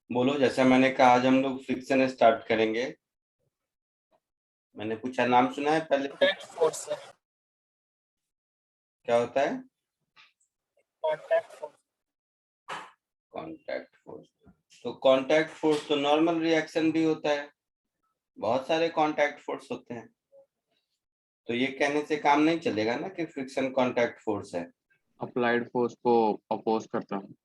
बोलो। जैसा मैंने कहा, आज हम लोग फ्रिक्शन स्टार्ट करेंगे। मैंने पूछा, नाम सुना है पहले? कॉन्टैक्ट फोर्स है। क्या होता है? Contact force. Contact force. तो कांटेक्ट फोर्स तो नॉर्मल रिएक्शन भी होता है। बहुत सारे कांटेक्ट फोर्स होते हैं। तो ये कहने से काम नहीं चलेगा ना कि फ्रिक्शन कांटेक्ट फोर्स है। अप्लाइड फोर्स को अपोज करता हूँ।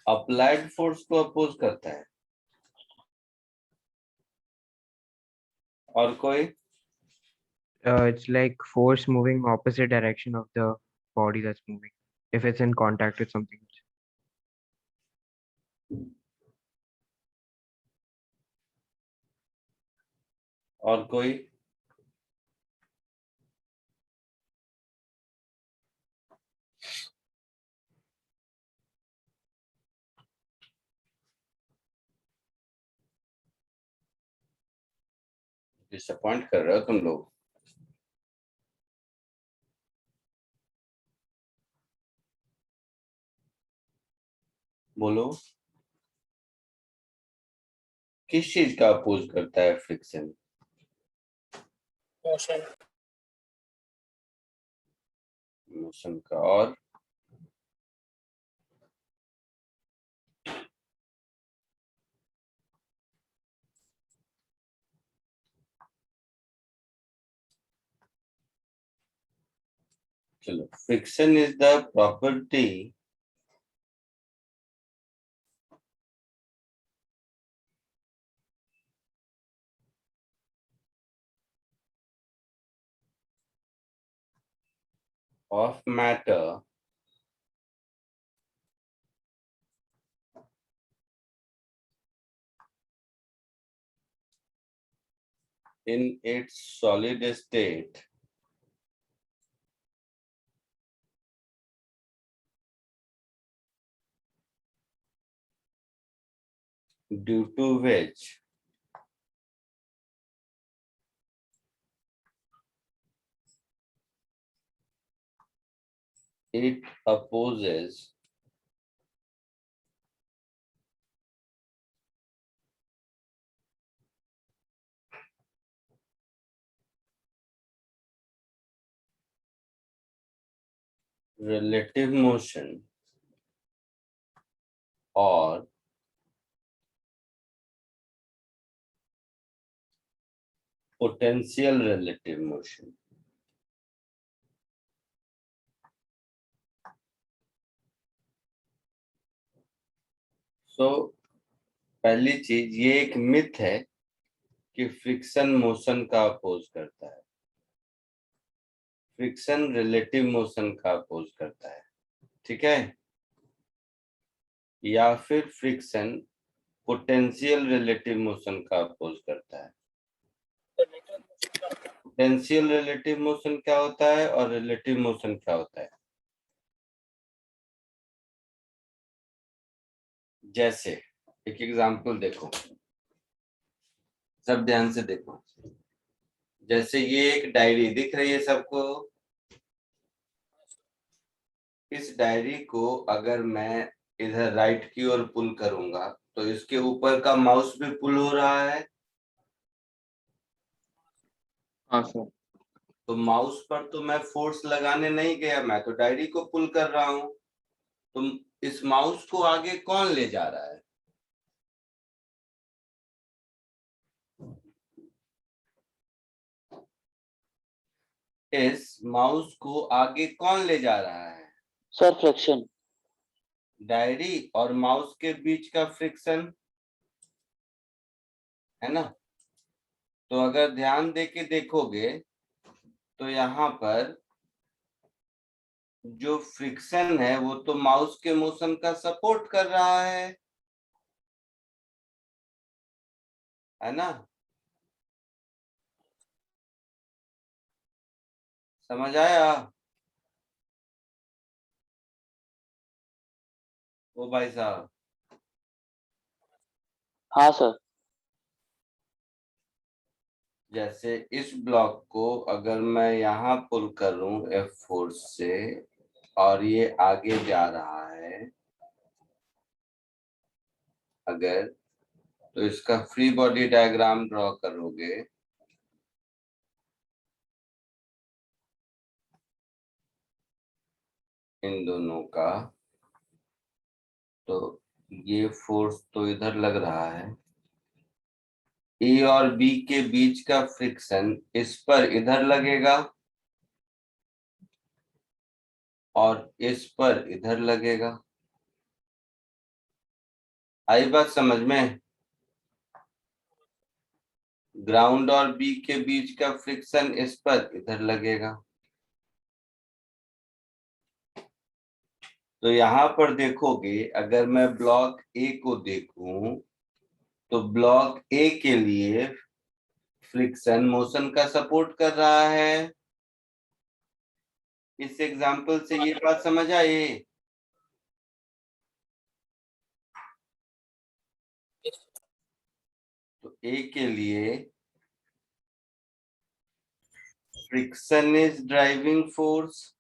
अप्लाइड फोर्स को अपोज करता है। और कोई? It's like force moving opposite direction of the body that's moving. If it's in contact with something. और कोई? डिसअपॉइंट कर रहे हो तुम लोग। बोलो, किस चीज का अपोज करता है फ्रिक्शन? मोशन। मोशन का। और चलो, friction is the property of matter in its solid state due to which it opposes relative motion or potential relative motion। पहली चीज, ये एक मिथ है कि फ्रिक्शन मोशन का अपोज करता है। फ्रिक्शन रिलेटिव मोशन का अपोज करता है, ठीक है? या फिर फ्रिक्शन पोटेंशियल रिलेटिव मोशन का अपोज करता है। पोटेंशियल रिलेटिव मोशन क्या होता है और रिलेटिव मोशन क्या होता है? जैसे एक एग्जांपल देखो, सब ध्यान से देखो। जैसे ये एक डायरी दिख रही है सबको। इस डायरी को अगर मैं इधर राइट की ओर पुल करूंगा तो इसके ऊपर का माउस भी पुल हो रहा है। हाँ सर। तो माउस पर तो मैं फोर्स लगाने नहीं गया, मैं तो डायरी को पुल कर रहा हूं। तो इस माउस को आगे कौन ले जा रहा है? इस माउस को आगे कौन ले जा रहा है? Sir friction. डायरी और माउस के बीच का फ्रिक्शन, है ना? तो अगर ध्यान दे के देखोगे तो यहाँ पर जो फ्रिक्शन है वो तो माउस के मोशन का सपोर्ट कर रहा है ना? समझ आया? ओ भाई साहब, हाँ सर। जैसे इस ब्लॉक को अगर मैं यहाँ पुल करूं एफ फोर्स से, और ये आगे जा रहा है अगर, तो इसका फ्री बॉडी डायग्राम ड्रॉ करोगे इन दोनों का, तो ये फोर्स तो इधर लग रहा है, ए और बी के बीच का फ्रिक्शन इस पर इधर लगेगा और इस पर इधर लगेगा। आई बात समझ में? ग्राउंड और बी के बीच का फ्रिक्शन इस पर इधर लगेगा। तो यहाँ पर देखोगे, अगर मैं ब्लॉक ए को देखूं तो ब्लॉक ए के लिए फ्रिक्शन मोशन का सपोर्ट कर रहा है। इस एग्जांपल से ये बात समझ आए? तो ए के लिए फ्रिक्शन इज ड्राइविंग फोर्स,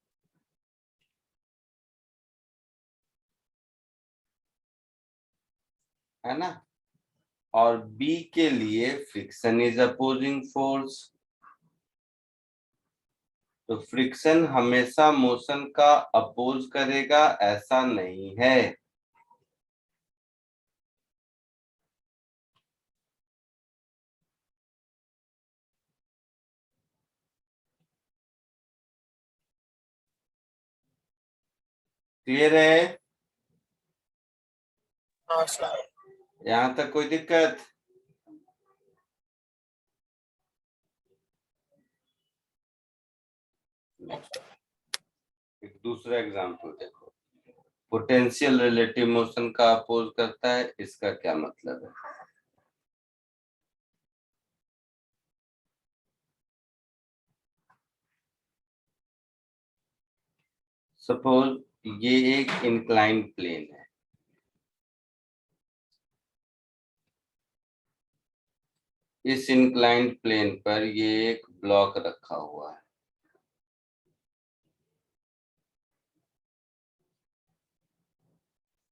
है ना, और बी के लिए फ्रिक्शन इज अपोजिंग फोर्स। तो फ्रिक्शन हमेशा मोशन का अपोज करेगा ऐसा नहीं है। क्लियर है? हाँ सर। यहाँ तक कोई दिक्कत? एक दूसरा एग्जांपल देखो, पोटेंशियल रिलेटिव मोशन का अपोज करता है, इसका क्या मतलब है? सपोज ये एक इंक्लाइंड प्लेन है, इस इंक्लाइंड प्लेन पर ये एक ब्लॉक रखा हुआ है,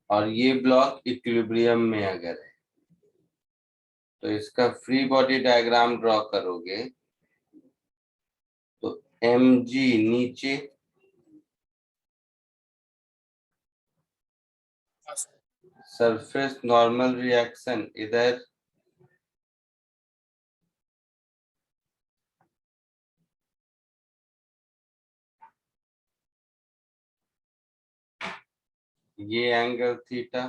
और ये ब्लॉक इक्विलिब्रियम में अगर है, तो इसका फ्री बॉडी डायग्राम ड्रॉ करोगे तो mg नीचे, हाँ सर। सरफेस नॉर्मल रिएक्शन इधर, ये एंगल थीटा,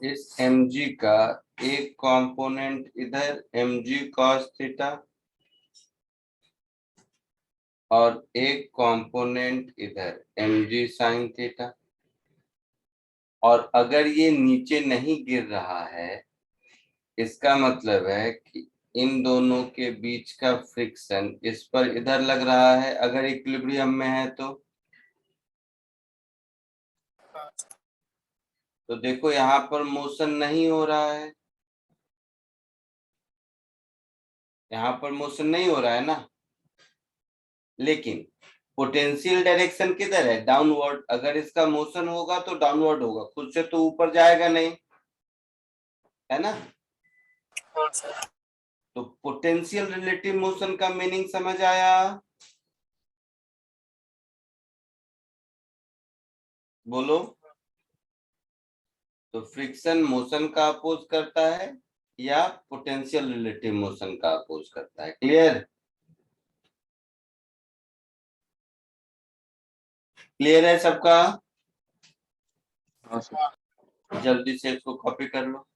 इस mg का एक कंपोनेंट इधर mg cos थीटा और एक कंपोनेंट इधर mg sin थीटा। और अगर ये नीचे नहीं गिर रहा है, इसका मतलब है कि इन दोनों के बीच का फ्रिक्शन इस पर इधर लग रहा है अगर इक्विलिब्रियम में है तो। हाँ सर। तो देखो यहाँ पर मोशन नहीं हो रहा है, यहाँ पर मोशन नहीं हो रहा है ना, लेकिन पोटेंशियल डायरेक्शन किधर है? डाउनवर्ड। अगर इसका मोशन होगा तो डाउनवर्ड होगा, खुद से तो ऊपर जाएगा नहीं, है ना। हाँ सर। तो पोटेंशियल रिलेटिव मोशन का मीनिंग समझ आया? बोलो। तो फ्रिक्शन मोशन का अपोज करता है या पोटेंशियल रिलेटिव मोशन का अपोज करता है? क्लियर? क्लियर है सबका? हाँ सर। जल्दी से इसको कॉपी कर लो।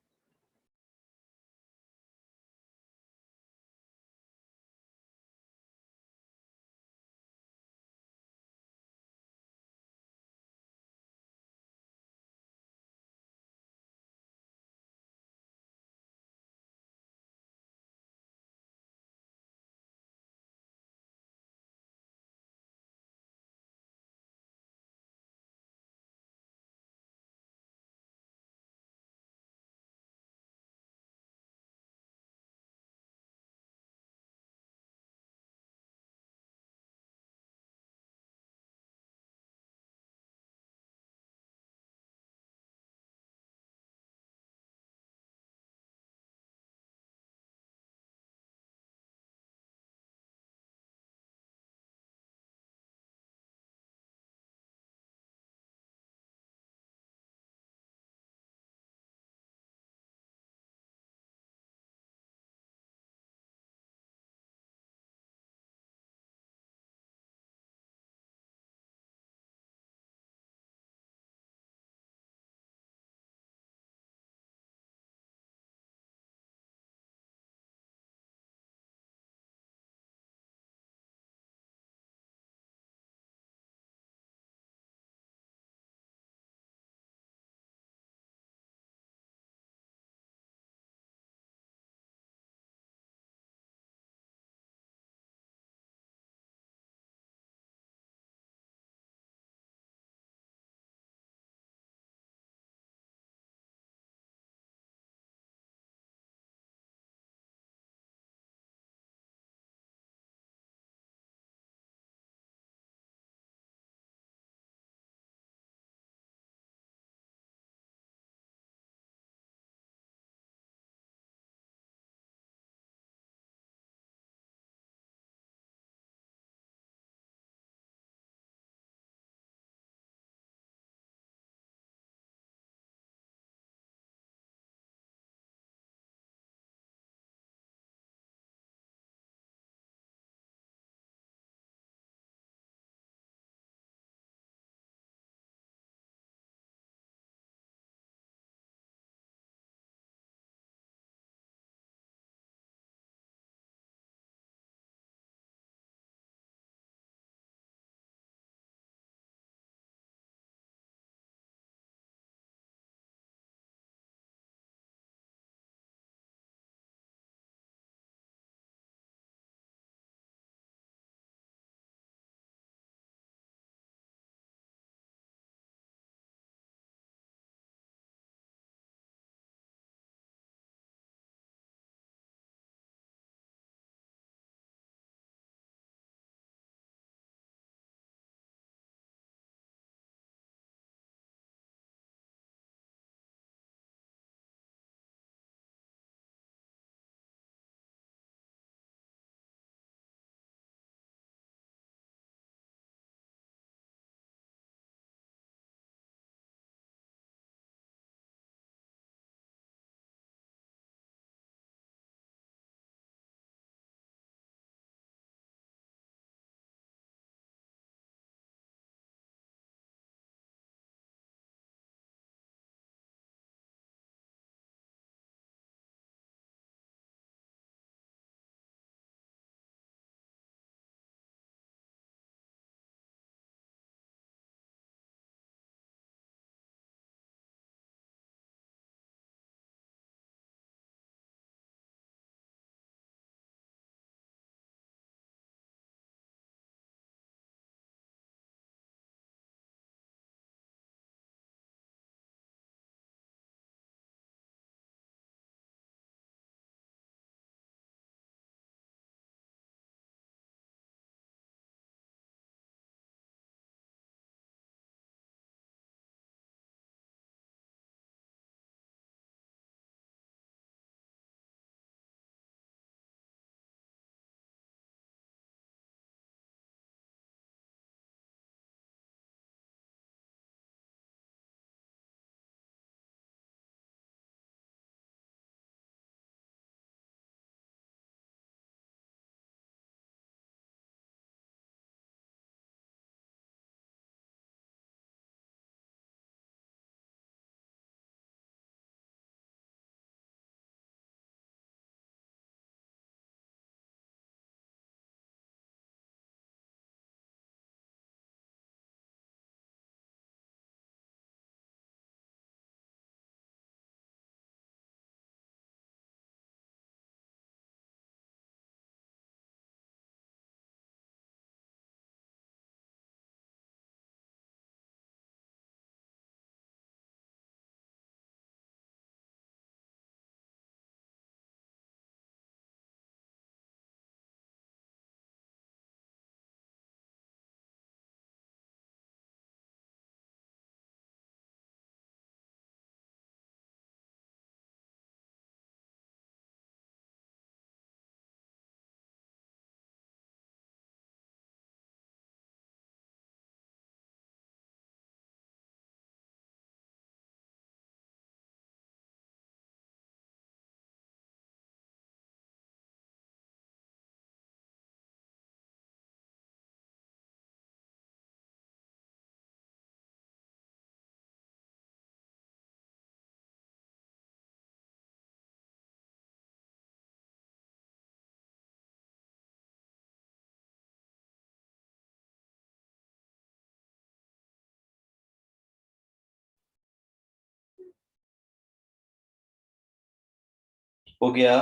हो गया?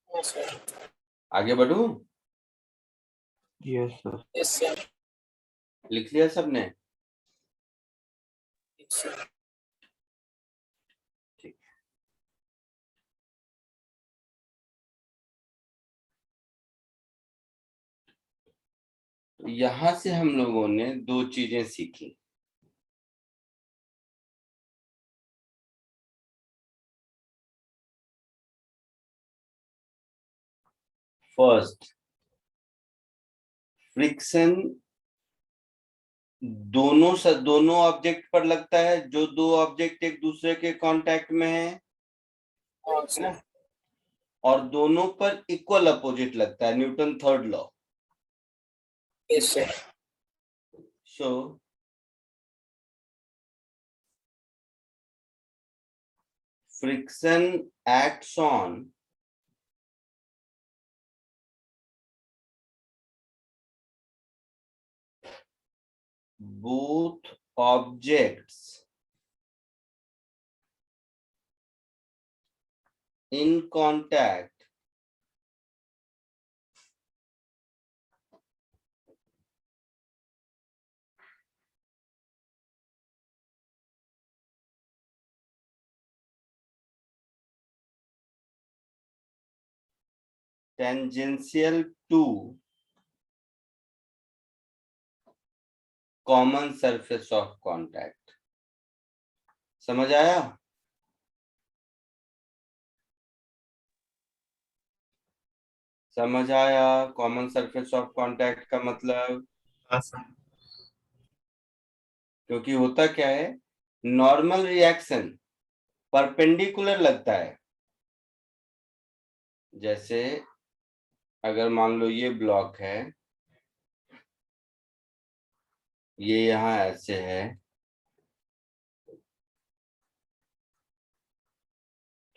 हाँ सर। आगे बढ़ूं? Yes, sir. Yes sir. लिख लिया सबने? Yes sir. ठीक। तो यहां से हम लोगों ने दो चीजें सीखी। फर्स्ट, फ्रिक्शन दोनों ऑब्जेक्ट पर लगता है जो दो ऑब्जेक्ट एक दूसरे के कांटेक्ट में है हाँ ना? सर। और दोनों पर इक्वल अपोजिट लगता है, Newton third law. Yes sir. So friction acts on both objects in contact tangential to common surface of contact। समझ आया? समझ आया कॉमन सरफेस ऑफ कांटेक्ट का मतलब? हाँ सर। क्योंकि होता क्या है, नॉर्मल रिएक्शन परपेंडिकुलर लगता है। जैसे अगर मान लो ये ब्लॉक है, ये यहाँ ऐसे है,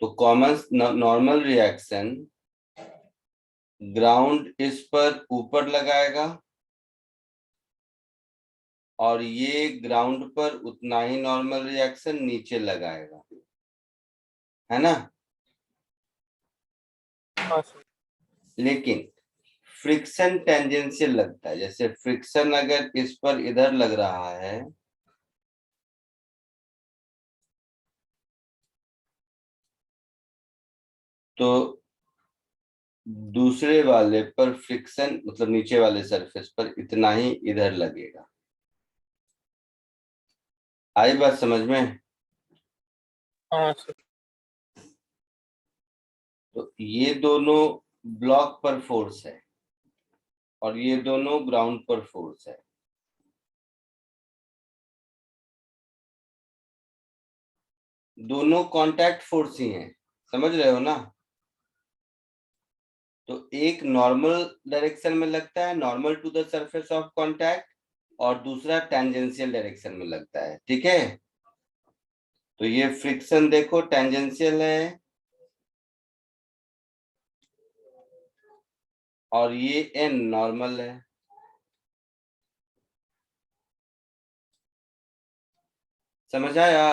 तो कॉमन नॉर्मल रिएक्शन ग्राउंड इस पर ऊपर लगाएगा और ये ग्राउंड पर उतना ही नॉर्मल रिएक्शन नीचे लगाएगा, है ना? हाँ सर। लेकिन फ्रिक्शन टेंजेंशियल लगता है। जैसे फ्रिक्शन अगर इस पर इधर लग रहा है तो दूसरे वाले पर फ्रिक्शन मतलब नीचे वाले सरफेस पर इतना ही इधर लगेगा। आई बात समझ में? हाँ सर। तो ये दोनों ब्लॉक पर फोर्स है और ये दोनों ग्राउंड पर फोर्स है। दोनों कांटेक्ट फोर्स ही हैं, समझ रहे हो ना? तो एक नॉर्मल डायरेक्शन में लगता है, normal to the surface of contact, और दूसरा टेंजेंशियल डायरेक्शन में लगता है। ठीक है? तो ये फ्रिक्शन देखो टेंजेंशियल है और ये एन नॉर्मल है। समझ आया?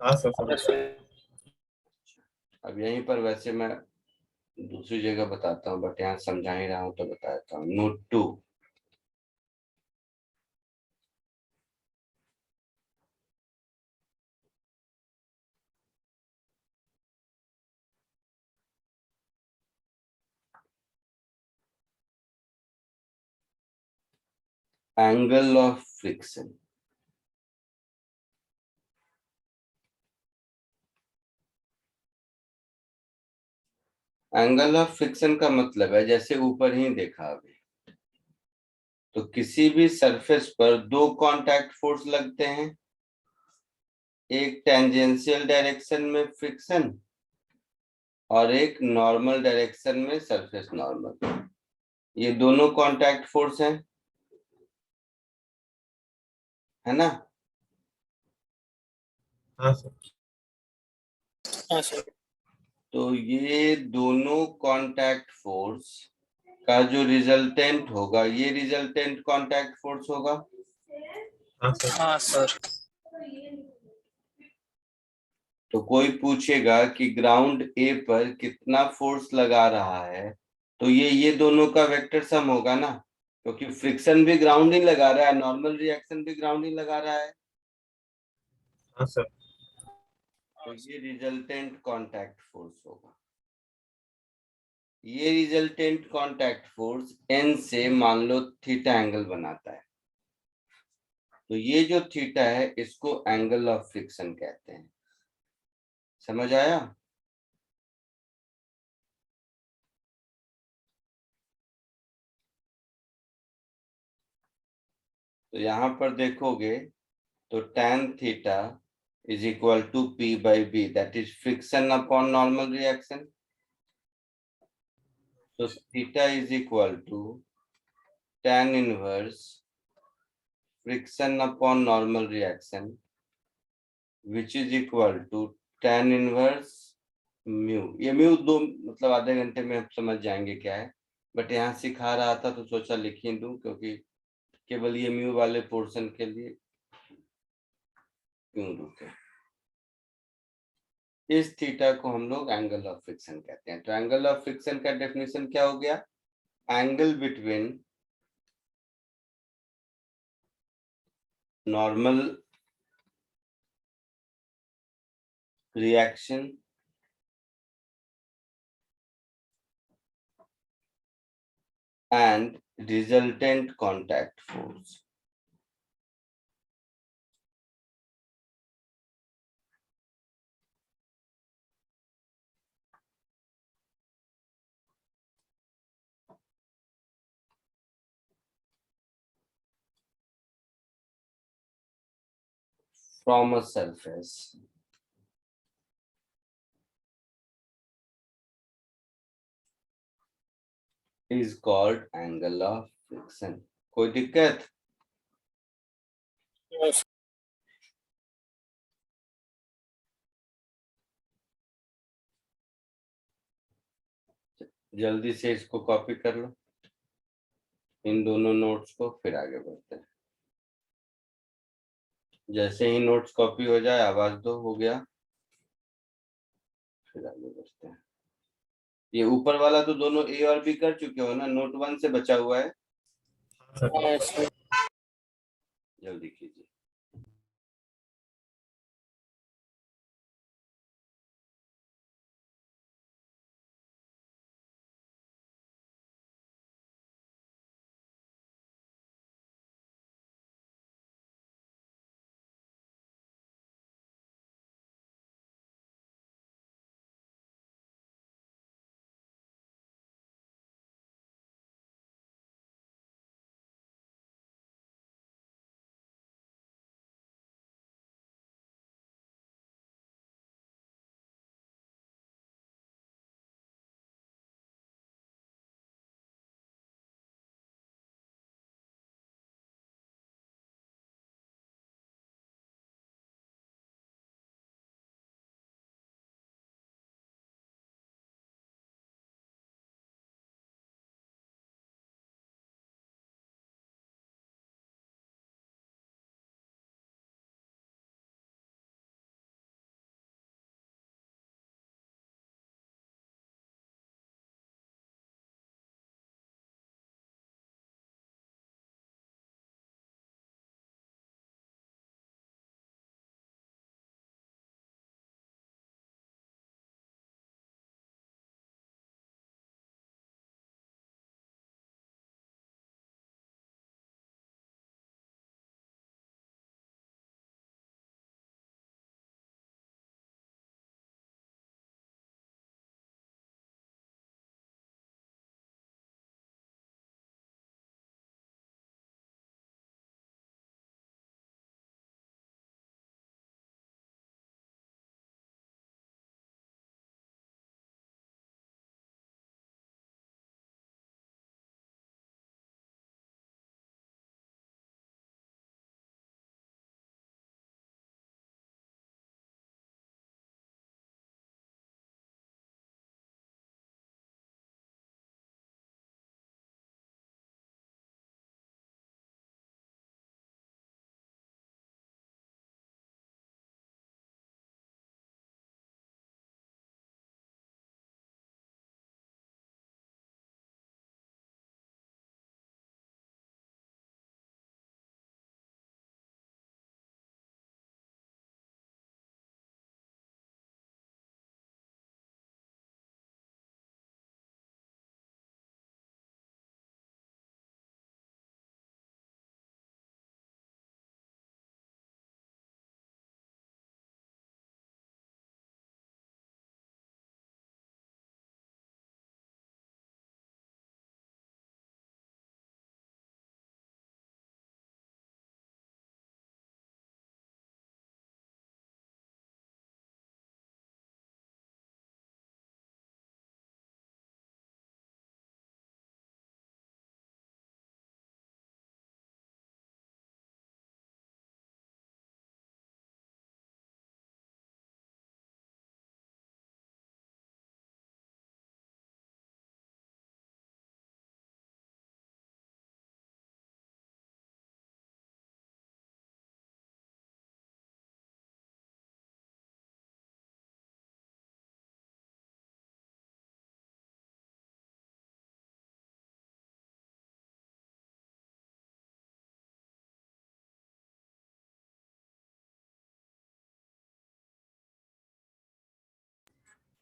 हाँ सर समझ यस सर। अब यहीं पर वैसे मैं दूसरी जगह बताता हूँ, बट यहाँ समझा ही रहा हूँ तो बताता हूँ। Note 2, angle of friction. Angle of friction का मतलब है, जैसे ऊपर ही देखा अभी, तो किसी भी सरफेस पर दो कांटेक्ट फोर्स लगते हैं, एक टेंजेंशियल डायरेक्शन में फ्रिक्शन और एक नॉर्मल डायरेक्शन में सरफेस नॉर्मल। ये दोनों कांटेक्ट फोर्स हैं, है ना? हाँ सर। हाँ सर। तो ये दोनों कांटेक्ट फोर्स का जो रिजल्टेंट होगा, ये रिजल्टेंट कांटेक्ट फोर्स होगा। हाँ सर। हाँ सर। कोई पूछेगा कि ग्राउंड ए पर कितना फोर्स लगा रहा है, तो ये दोनों का वेक्टर सम होगा ना, क्योंकि फ्रिक्शन भी ग्राउंड ही लगा रहा है, नॉर्मल रिएक्शन भी ग्राउंड ही लगा रहा है। हाँ सर। तो ये रिजल्टेंट कांटेक्ट फोर्स होगा। ये रिजल्टेंट कांटेक्ट फोर्स एन से मान लो थीटा एंगल बनाता है, तो ये जो थीटा है इसको एंगल ऑफ फ्रिक्शन कहते हैं। समझ आया? तो यहां पर देखोगे तो tan theta is equal to P by B, that is friction upon normal reaction. तो theta is equal to tan inverse friction upon normal reaction which is equal to tan inverse mu. ये mu दो मतलब आधे घंटे में आप समझ जाएंगे क्या है, बट यहाँ सिखा रहा था तो सोचा लिख ही दूं, क्योंकि केवल ये म्यू वाले पोर्शन के लिए क्यों रुके। इस थीटा को हम लोग एंगल ऑफ फ्रिक्शन कहते हैं। तो एंगल ऑफ फ्रिक्शन का डेफिनेशन क्या हो गया? Angle between normal reaction and resultant contact force. From a surface is called angle of friction. कोई दिक्कत? Yes. जल्दी से इसको कॉपी कर लो, इन दोनों नोट्स को, फिर आगे बढ़ते हैं। जैसे ही नोट्स कॉपी हो जाए आवाज दो, हो गया, फिर आगे बढ़ते हैं। ये ऊपर वाला तो दोनों ए और बी कर चुके हो ना, नोट 1 से बचा हुआ है, हाँ सर। जल्दी कीजिए।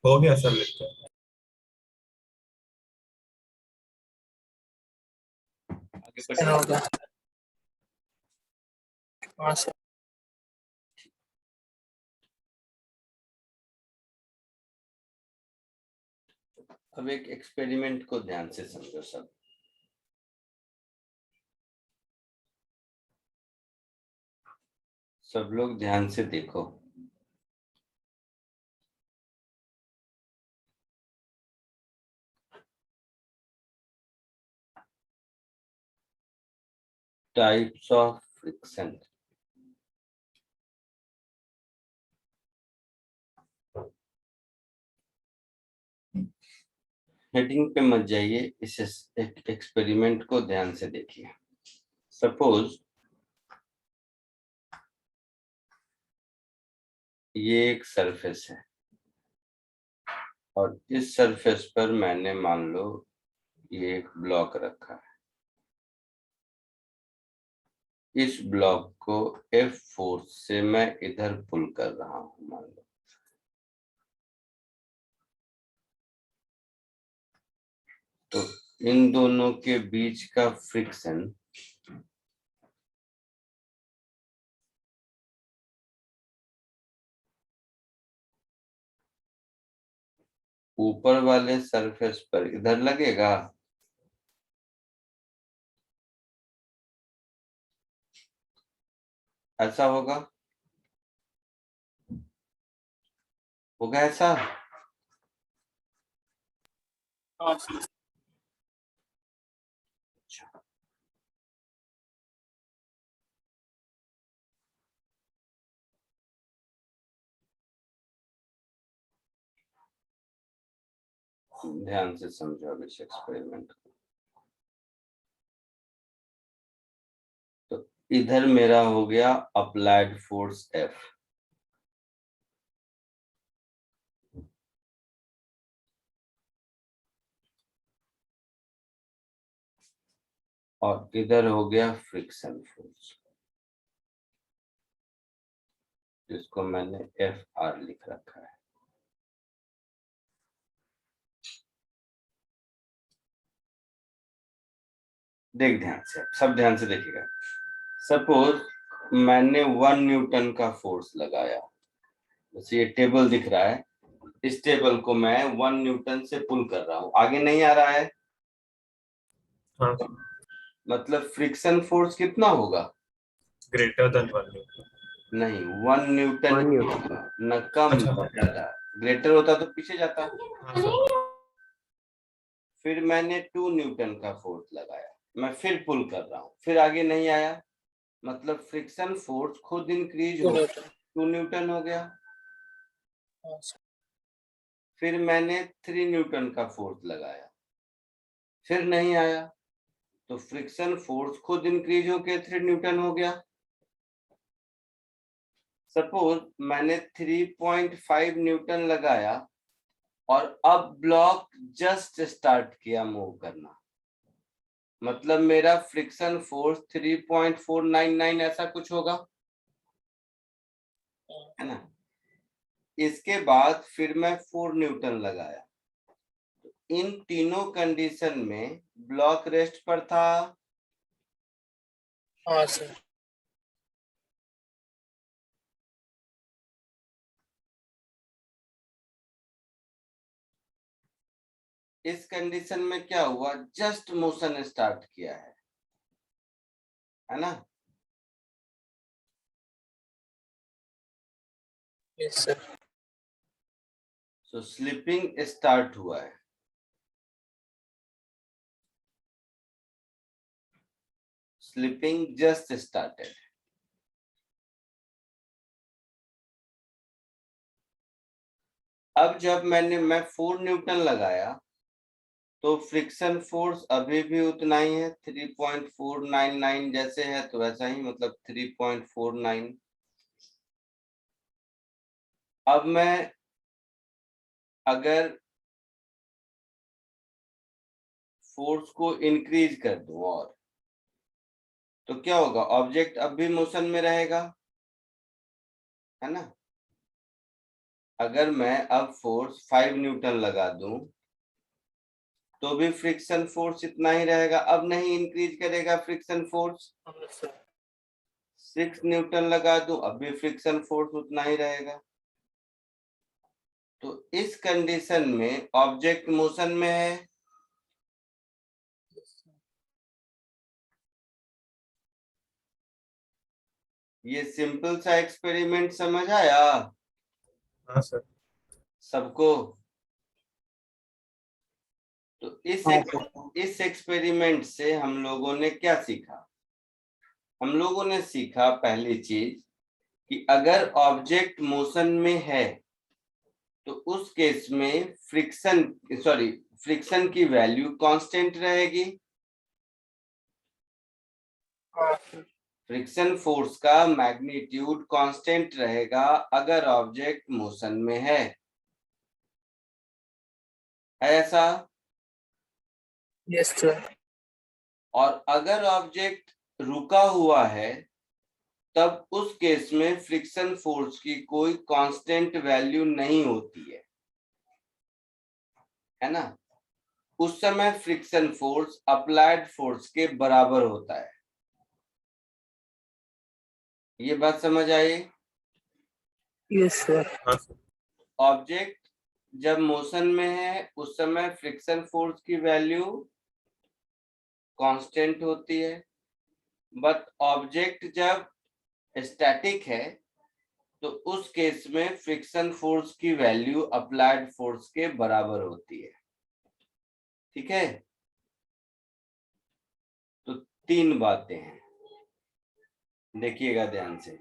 हो गया सर, लिखते हैं। आगे बढ़िए। हाँ सर। अब एक एक्सपेरिमेंट को ध्यान से समझो सब। सब लोग ध्यान से देखो। Types of friction. हेडिंग पे मत जाइए, इस एक्सपेरिमेंट को ध्यान से देखिए। सपोज ये एक सरफेस है और इस सरफेस पर मैंने मान लो ये एक ब्लॉक रखा है। इस ब्लॉक को F फोर्स से मैं इधर पुल कर रहा हूं मान लो। तो इन दोनों के बीच का फ्रिक्शन ऊपर वाले सरफेस पर इधर लगेगा, ऐसा होगा ऐसा। हाँ सर। ध्यान से समझो अब इस एक्सपेरिमेंट को। तो इधर मेरा हो गया अप्लाइड फोर्स F, और इधर हो गया फ्रिक्शन फोर्स, जिसको मैंने FR लिख रखा है। देख ध्यान से, सब ध्यान से देखिएगा। सपोज मैंने 1 न्यूटन का फोर्स लगाया, जैसे ये टेबल दिख रहा है, इस टेबल को मैं 1 न्यूटन से पुल कर रहा हूं, आगे नहीं आ रहा है। हाँ सर। मतलब फ्रिक्शन फोर्स कितना होगा? Greater than 1 Newton. नहीं, 1 न्यूटन 1 न्यूटन। होगा, न कम अच्छा। न ज्यादा। ग्रेटर होता तो पीछे जाता। हाँ सर। फिर मैंने 2 न्यूटन का फोर्स लगाया, मैं फिर पुल कर रहा हूं, फिर आगे नहीं आया, मतलब फ्रिक्शन फोर्स खुद इंक्रीज हो, 2 न्यूटन हो गया। हाँ सर। फिर मैंने 3 न्यूटन का फोर्स लगाया, फिर नहीं आया, तो फ्रिक्शन फोर्स खुद इंक्रीज होके 3 न्यूटन हो गया। सपोज मैंने 3.5 न्यूटन लगाया और अब ब्लॉक जस्ट स्टार्ट किया मूव करना, मतलब मेरा फ्रिक्शन फोर्स 3.499 ऐसा कुछ होगा, है ना। इसके बाद फिर मैं 4 न्यूटन लगाया। इन तीनों कंडीशन में ब्लॉक रेस्ट पर था। हाँ सर। इस कंडीशन में क्या हुआ, जस्ट मोशन स्टार्ट किया है ना। Yes sir. So slipping start हुआ है, स्लिपिंग जस्ट स्टार्टेड। अब जब मैं 4 न्यूटन लगाया तो फ्रिक्शन फोर्स अभी भी उतना ही है, 3.499 जैसे है तो वैसा ही, मतलब 3.49। अब मैं अगर फोर्स को इंक्रीज कर दूं और, तो क्या होगा, ऑब्जेक्ट अब भी मोशन में रहेगा, है ना। अगर मैं अब फोर्स 5 न्यूटन लगा दूं तो भी फ्रिक्शन फोर्स इतना ही रहेगा, अब नहीं इंक्रीज करेगा फ्रिक्शन फोर्स। हाँ सर। 6 न्यूटन लगा दूं अब भी फ्रिक्शन फोर्स उतना ही रहेगा। तो इस कंडीशन में ऑब्जेक्ट मोशन में है। ये सिंपल सा एक्सपेरिमेंट समझ आया हाँ सर। सबको? तो इस एक्सपेरिमेंट से हम लोगों ने क्या सीखा? हम लोगों ने सीखा पहली चीज कि अगर ऑब्जेक्ट मोशन में है तो उस केस में फ्रिक्शन की वैल्यू कांस्टेंट रहेगी। हाँ सर। फ्रिक्शन फोर्स का मैग्नीट्यूड कांस्टेंट रहेगा अगर ऑब्जेक्ट मोशन में है ऐसा। Yes sir. और अगर ऑब्जेक्ट रुका हुआ है तब उस केस में फ्रिक्शन फोर्स की कोई कांस्टेंट वैल्यू नहीं होती है ना? उस समय फ्रिक्शन फोर्स अप्लाइड फोर्स के बराबर होता है। ये बात समझ आई? Yes sir. हाँ सर। ऑब्जेक्ट जब मोशन में है उस समय फ्रिक्शन फोर्स की वैल्यू कांस्टेंट होती है, बट ऑब्जेक्ट जब स्टैटिक है तो उस केस में फ्रिक्शन फोर्स की वैल्यू अप्लाइड फोर्स के बराबर होती है। ठीक है? तो 3 बातें हैं, देखिएगा ध्यान से।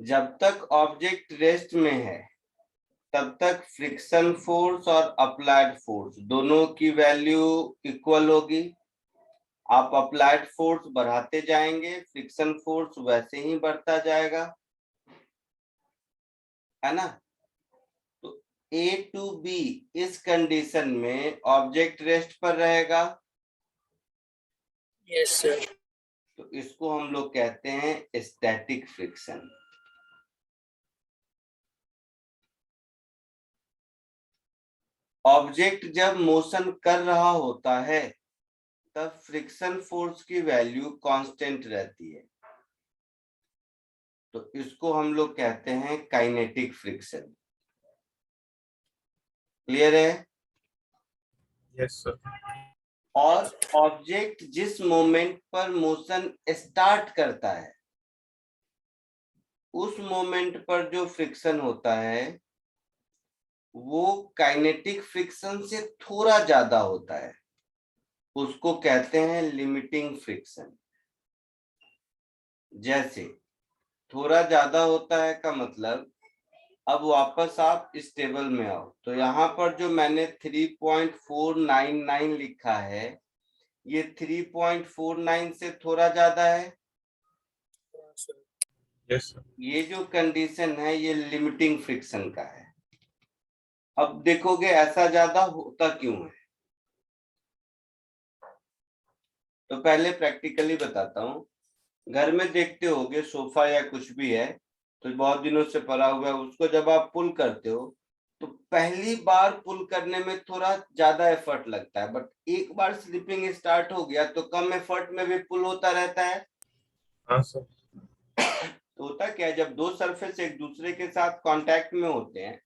जब तक ऑब्जेक्ट रेस्ट में है तब तक फ्रिक्शन फोर्स और अप्लाइड फोर्स दोनों की वैल्यू इक्वल होगी। आप अप्लाइड फोर्स बढ़ाते जाएंगे, फ्रिक्शन फोर्स वैसे ही बढ़ता जाएगा, है ना? तो A to B इस कंडीशन में ऑब्जेक्ट रेस्ट पर रहेगा। Yes sir. तो इसको हम लोग कहते हैं स्टैटिक फ्रिक्शन। ऑब्जेक्ट जब मोशन कर रहा होता है तब फ्रिक्शन फोर्स की वैल्यू कांस्टेंट रहती है, तो इसको हम लोग कहते हैं काइनेटिक फ्रिक्शन। क्लियर है? Yes sir. और ऑब्जेक्ट जिस मोमेंट पर मोशन स्टार्ट करता है उस मोमेंट पर जो फ्रिक्शन होता है वो काइनेटिक फ्रिक्शन से थोड़ा ज्यादा होता है, उसको कहते हैं लिमिटिंग फ्रिक्शन। जैसे थोड़ा ज्यादा होता है का मतलब, अब वापस आप इस टेबल में आओ तो यहाँ पर जो मैंने 3.499 लिखा है ये 3.49 से थोड़ा ज्यादा है। Yes sir. ये जो कंडीशन है ये लिमिटिंग फ्रिक्शन का है। अब देखोगे ऐसा ज्यादा होता क्यों है, तो पहले प्रैक्टिकली बताता हूँ। घर में देखते होगे सोफा या कुछ भी है तो बहुत दिनों से पड़ा हुआ है, उसको जब आप पुल करते हो तो पहली बार पुल करने में थोड़ा ज्यादा एफर्ट लगता है, बट एक बार स्लिपिंग स्टार्ट हो गया तो कम एफर्ट में भी पुल होता रहता है। हाँ सर। तो होता क्या है, जब दो सरफेस एक दूसरे के साथ कांटेक्ट में होते हैं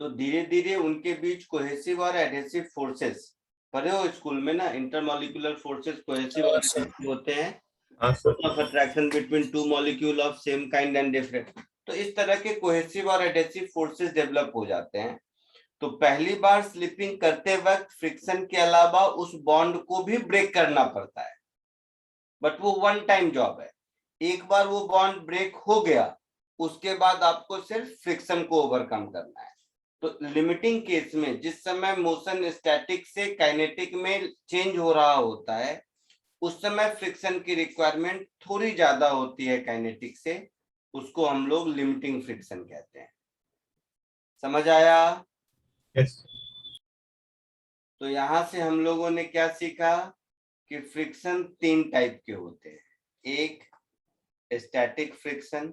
तो धीरे धीरे उनके बीच कोहेसिव और एडहेसिव फोर्सेस, पढ़े हो स्कूल में ना, इंटरमॉलिक्यूलर फोर्सेस कोहेसिव और एडहेसिव होते हैं, हाँ sir. of attraction between two molecule of same kind and different। तो इस तरह के कोहेसिव और एडहेसिव फोर्सेस डेवलप हो जाते हैं। तो पहली बार स्लिपिंग करते वक्त फ्रिक्शन के अलावा उस बॉन्ड को भी ब्रेक करना पड़ता है, बट वो वन टाइम जॉब है। एक बार वो बॉन्ड ब्रेक हो गया उसके बाद आपको सिर्फ फ्रिक्शन को ओवरकम करना है। तो लिमिटिंग केस में जिस समय मोशन स्टैटिक से काइनेटिक में चेंज हो रहा होता है उस समय फ्रिक्शन की रिक्वायरमेंट थोड़ी ज्यादा होती है काइनेटिक से, उसको हम लोग लिमिटिंग फ्रिक्शन कहते हैं। समझ आया? यस। तो यहां से हम लोगों ने क्या सीखा कि फ्रिक्शन 3 टाइप के होते हैं। एक स्टैटिक फ्रिक्शन,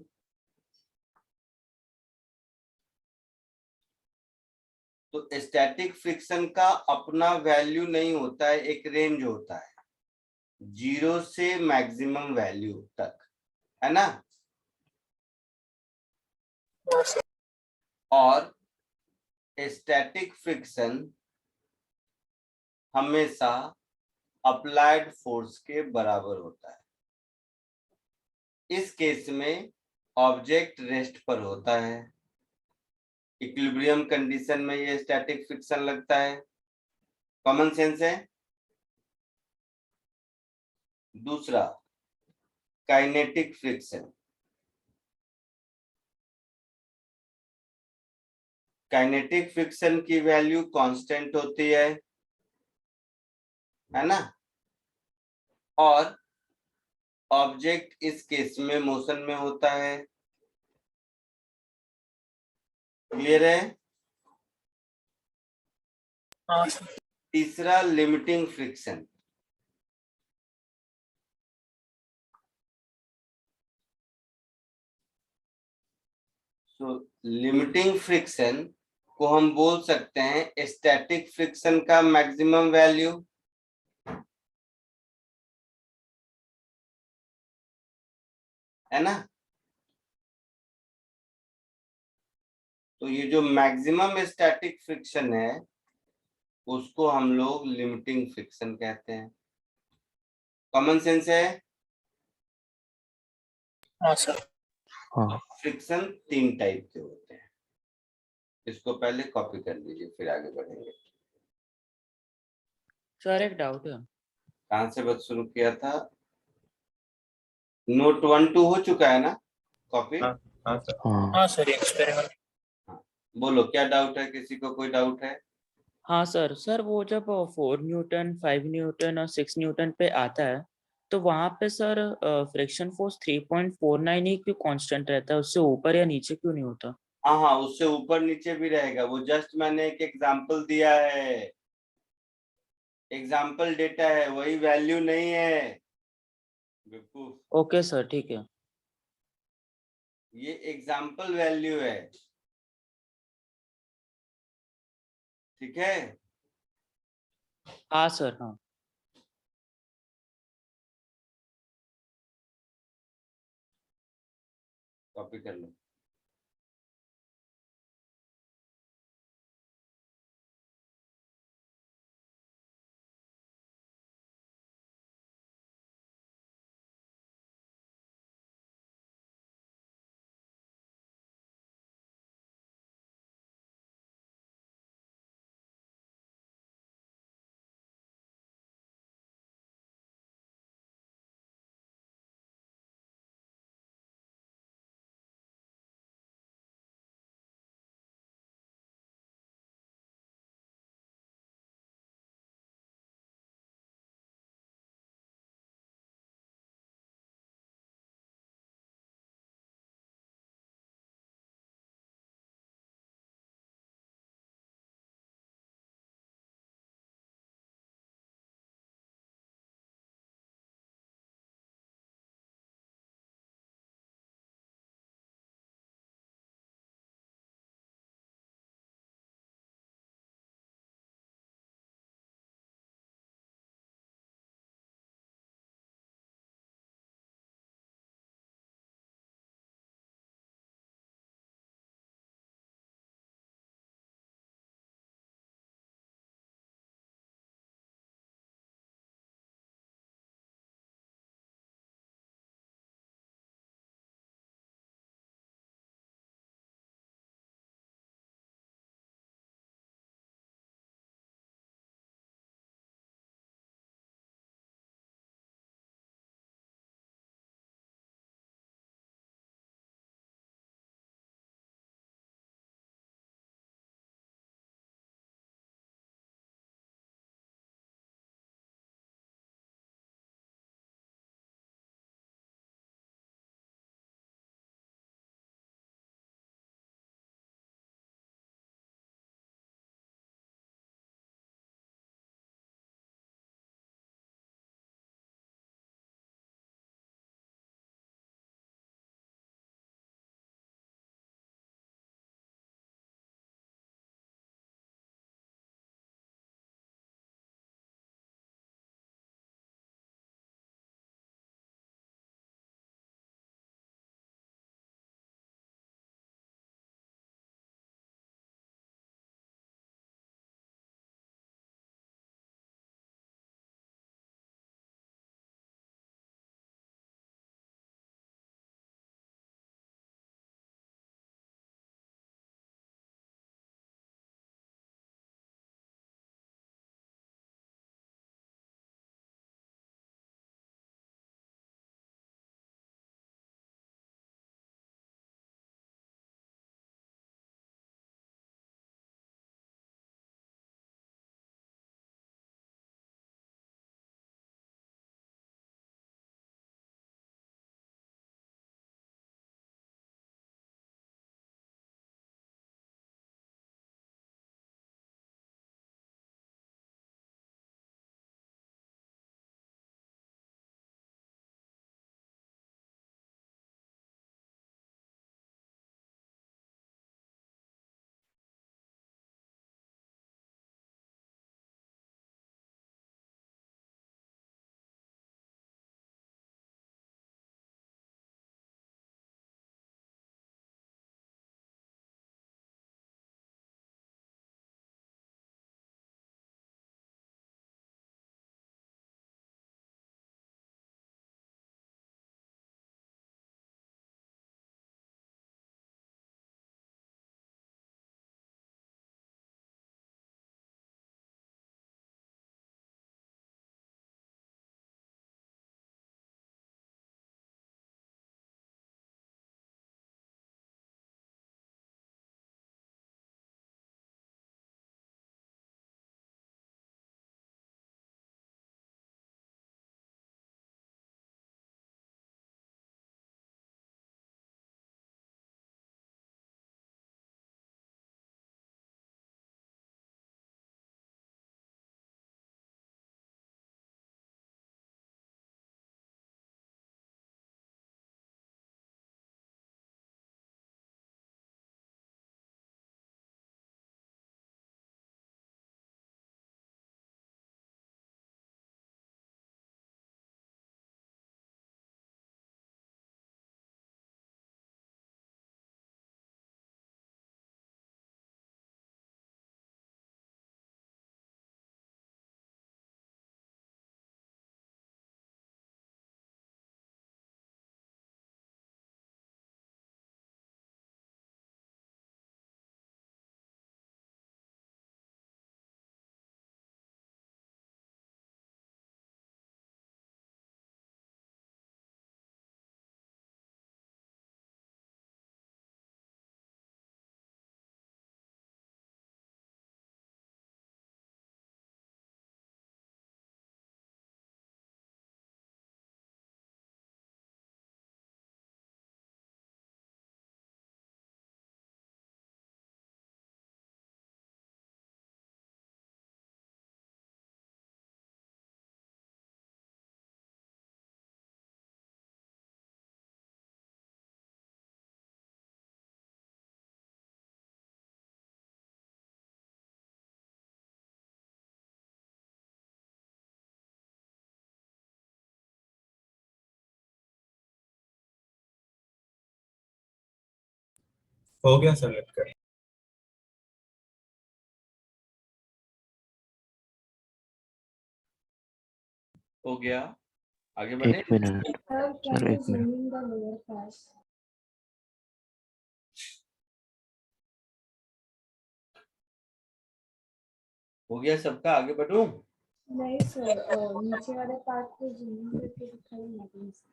तो स्टैटिक फ्रिक्शन का अपना वैल्यू नहीं होता है, एक रेंज होता है 0 से मैक्सिमम वैल्यू तक, है ना। हाँ सर। और स्टैटिक फ्रिक्शन हमेशा अप्लाइड फोर्स के बराबर होता है। इस केस में ऑब्जेक्ट रेस्ट पर होता है, इक्विलिब्रियम कंडीशन में ये स्टैटिक फ्रिक्शन लगता है, कॉमन सेंस है। दूसरा काइनेटिक फ्रिक्शन, काइनेटिक फ्रिक्शन की वैल्यू कांस्टेंट होती है ना, और ऑब्जेक्ट इस केस में मोशन में होता है। क्लियर है। हाँ सर। तीसरा लिमिटिंग फ्रिक्शन, तो लिमिटिंग फ्रिक्शन को हम बोल सकते हैं स्टैटिक फ्रिक्शन का मैक्सिमम वैल्यू, है ना। तो ये जो मैक्सिमम स्टैटिक फ्रिक्शन है उसको हम लोग लिमिटिंग फ्रिक्शन कहते हैं। कॉमन सेंस है। हाँ सर। हाँ फ्रिक्शन 3 टाइप के होते हैं, इसको पहले कॉपी कर लीजिए फिर आगे बढ़ेंगे। सर एक डाउट है। कहाँ से बात शुरू किया था? नोट 1 2 हो चुका है ना कॉपी? हाँ हाँ सर। हाँ हाँ सर, एक्सपेरिमेंट। हाँ, बोलो क्या डाउट है, किसी को कोई डाउट है? हाँ सर, सर वो जब 4 न्यूटन 5 न्यूटन और 6 न्यूटन पे आता है तो वहाँ पे सर फ्रिक्शन फोर्स 3.49 ही क्यों कांस्टेंट रहता है, उससे ऊपर या नीचे क्यों नहीं होता? हाँ हाँ, उससे ऊपर नीचे भी रहेगा, वो जस्ट मैंने एक एग्जांपल दिया है, एग्जांपल डेटा है, वही वैल्यू नहीं है बेवकूफ। ओके सर, ठीक है। ये एग्जांपल वैल्यू है, ठीक है। हाँ सर, हाँ। कॉपी कर लो। हो गया सबमिट कर। हो गया, आगे बढ़े। एक minute Sir, Sir, can you एक zoom minute in the lower part? हो गया सबका, आगे बढ़ूं। नहीं सर, नीचे वाले पार्ट को zoom in करके दिखाइए ना,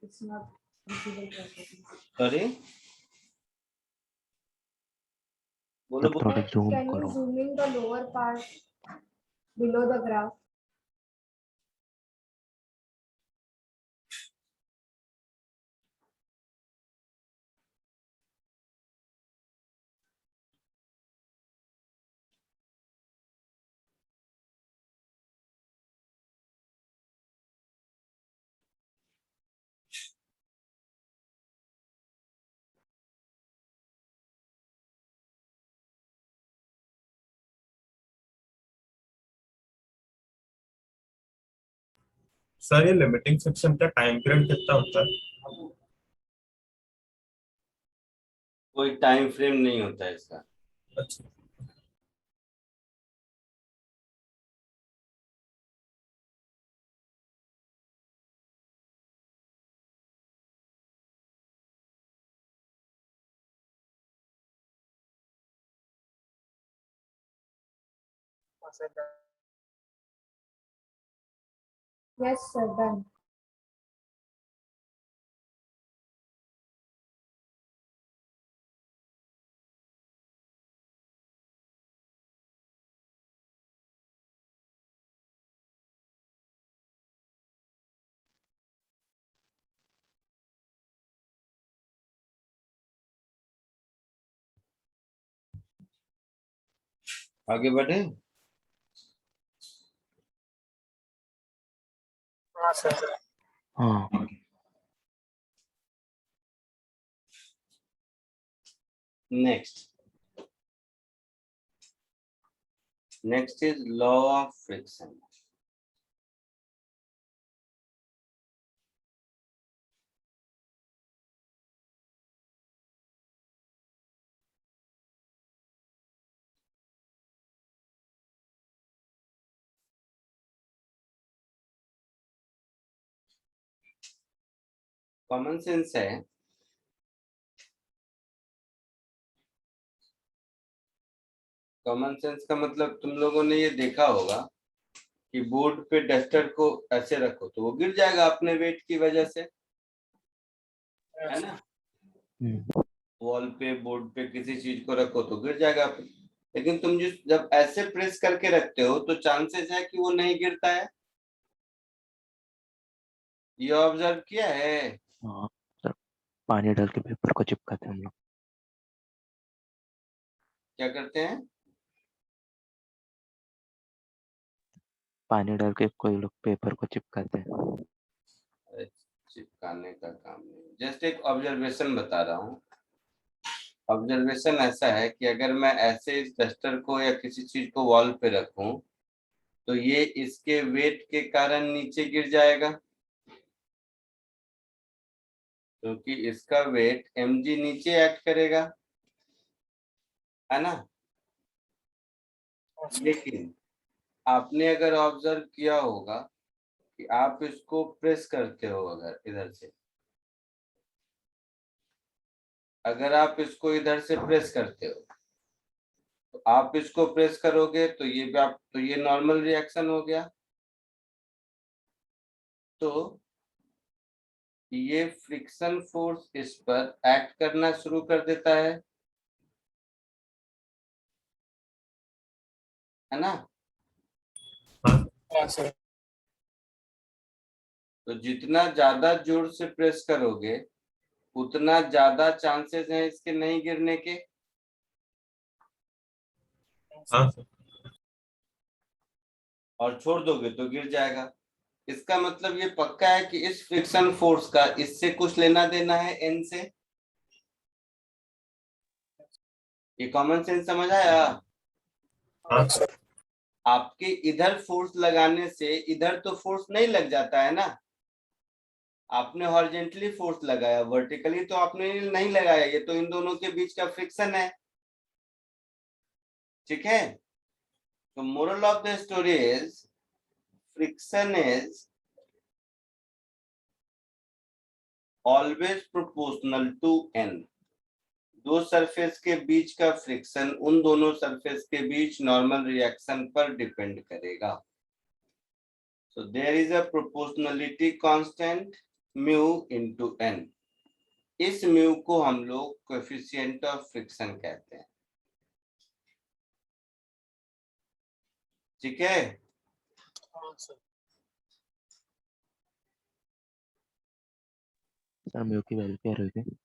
it's not visible properly. Sorry, बोलो सर बोलो। थोड़ा जूम Can you करो। zoom in the lower part below the graph? Sir ये लिमिटिंग सेक्शन का टाइम पीरियड कितना होता है? कोई टाइम फ्रेम नहीं होता है इसका। अच्छा, हाँ sir done. Yes sir, done. आगे बढ़े। हाँ सर हाँ next is law of friction. Common sense है। कॉमन सेंस का मतलब तुम लोगों ने ये देखा होगा कि बोर्ड पे डस्टर को ऐसे रखो तो वो गिर जाएगा अपने वेट की वजह से, है ना। वॉल पे, बोर्ड पे किसी चीज को रखो तो गिर जाएगा। लेकिन तुम जब ऐसे प्रेस करके रखते हो तो चांसेस है कि वो नहीं गिरता है। ये ऑब्जर्व किया है। हाँ सर, पानी डाल के पेपर को चिपकाते हैं हम लोग। क्या करते हैं? पानी डाल के कोई लोग पेपर को चिपकाते हैं। अरे, चिपकाने का काम नहीं, जस्ट एक ऑब्जर्वेशन बता रहा हूँ। ऑब्जर्वेशन ऐसा है कि अगर मैं ऐसे इस डस्टर को या किसी चीज को वॉल पे रखूं तो ये इसके वेट के कारण नीचे गिर जाएगा, क्योंकि इसका वेट mg नीचे एक्ट करेगा, है ना। लेकिन आपने अगर ऑब्जर्व किया होगा कि आप इसको प्रेस करते हो, अगर इधर से, अगर आप इसको इधर से प्रेस करते हो तो आप इसको प्रेस करोगे तो ये नॉर्मल रिएक्शन हो गया। तो ये फ्रिक्शन फोर्स इस पर एक्ट करना शुरू कर देता है ना। हाँ सर तो जितना ज्यादा जोर से प्रेस करोगे उतना ज्यादा चांसेस हैं इसके नहीं गिरने के। हाँ सर, और छोड़ दोगे तो गिर जाएगा। इसका मतलब ये पक्का है कि इस फ्रिक्शन फोर्स का इससे कुछ लेना देना है n से। ये कॉमन सेंस समझ आया? हाँ सर, आपके इधर फोर्स लगाने से इधर तो फोर्स नहीं लग जाता है ना। आपने हॉरिजेंटली फोर्स लगाया, वर्टिकली तो आपने नहीं लगाया, ये तो इन दोनों के बीच का फ्रिक्शन है, ठीक है। तो moral of the story is friction is always proportional to n। दो सरफेस के बीच का फ्रिक्शन उन दोनों सरफेस के बीच नॉर्मल रिएक्शन पर डिपेंड करेगा। So there is a proportionality constant mu into n। इस म्यू को हम लोग कोएफिशिएंट ऑफ फ्रिक्शन कहते हैं, ठीक है। हाँ सर। सर म्यू की वैल्यू क्या रहेगी?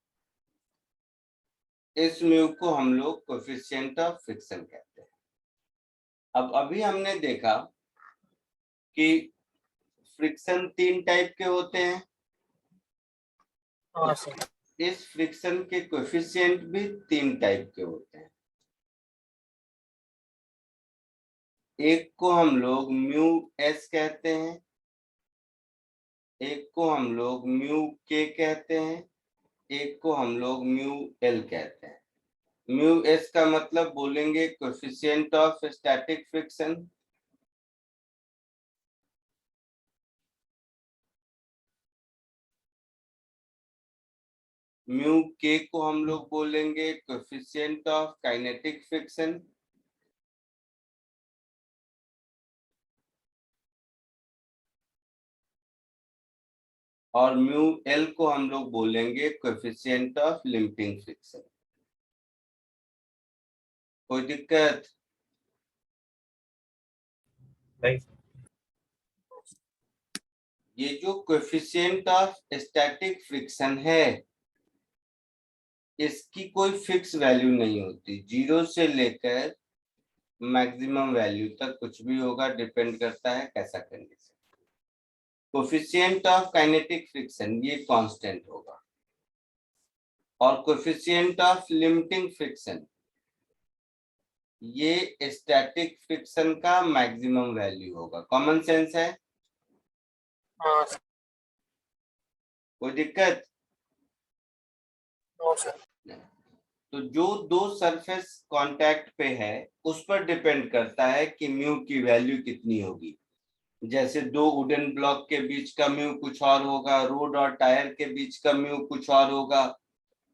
इस म्यू को हम लोग कोएफिशिएंट ऑफ फ्रिक्शन कहते हैं। अब अभी हमने देखा कि फ्रिक्शन 3 टाइप के होते हैं, हाँ सर। इस फ्रिक्शन के कोएफिशिएंट भी 3 टाइप के होते हैं। एक को हम लोग म्यू एस कहते हैं, एक को हम लोग म्यू के कहते हैं, एक को हम लोग म्यू एल कहते हैं। म्यू एस का मतलब बोलेंगे coefficient of static friction, mu के को हम लोग बोलेंगे कोएफिशिएंट ऑफ काइनेटिक फ्रिक्शन, और म्यू एल को हम लोग बोलेंगे कोएफिशिएंट ऑफ लिमिटिंग फ्रिक्शन। कोई दिक्कत? नहीं ये जो कोएफिशिएंट ऑफ स्टैटिक फ्रिक्शन है, इसकी कोई फिक्स वैल्यू नहीं होती, 0 से लेकर मैक्सिमम वैल्यू तक कुछ भी होगा, डिपेंड करता है कैसा condition. Coefficient of kinetic friction ये कांस्टेंट होगा, और कोएफिशिएंट ऑफ लिमिटिंग फ्रिक्शन ये स्टैटिक फ्रिक्शन का मैक्सिमम वैल्यू होगा। कॉमन सेंस है? हाँ सर। कोई दिक्कत? No sir. तो जो दो सरफेस कांटेक्ट पे है उस पर डिपेंड करता है कि म्यू की वैल्यू कितनी होगी। जैसे दो वुडन ब्लॉक के बीच का म्यू कुछ और होगा, रोड और टायर के बीच का म्यू कुछ और होगा।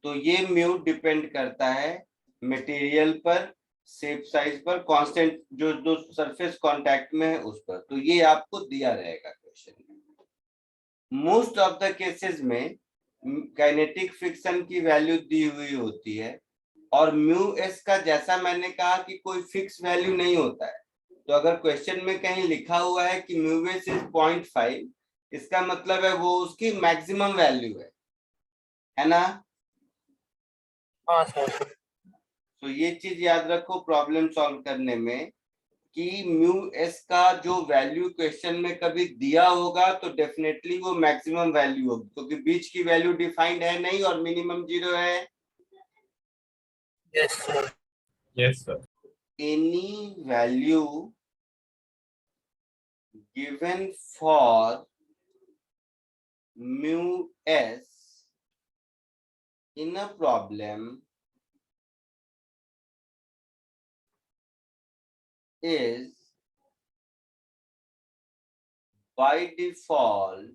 तो ये म्यू डिपेंड करता है मटेरियल पर, शेप साइज पर, कांस्टेंट जो दो सरफेस कांटेक्ट में है उस पर। तो ये आपको दिया रहेगा क्वेश्चन में। मोस्ट ऑफ द केसेस में काइनेटिक फ्रिक्शन की वैल्यू दी हुई होती है, और म्यू एस का जैसा मैंने कहा कि कोई फिक्स वैल्यू नहीं होता है। तो अगर क्वेश्चन में कहीं लिखा हुआ है कि म्यू एस इज 0.5, इसका मतलब है वो उसकी मैक्सिमम वैल्यू है ना। हाँ सर। तो ये चीज याद रखो प्रॉब्लम सॉल्व करने में, कि म्यू एस का जो वैल्यू क्वेश्चन में कभी दिया होगा तो डेफिनेटली वो मैक्सिमम वैल्यू होगी, क्योंकि बीच की वैल्यू डिफाइंड है नहीं और मिनिमम 0 है। Yes sir. Yes sir. Any value given for mu s in a problem is by default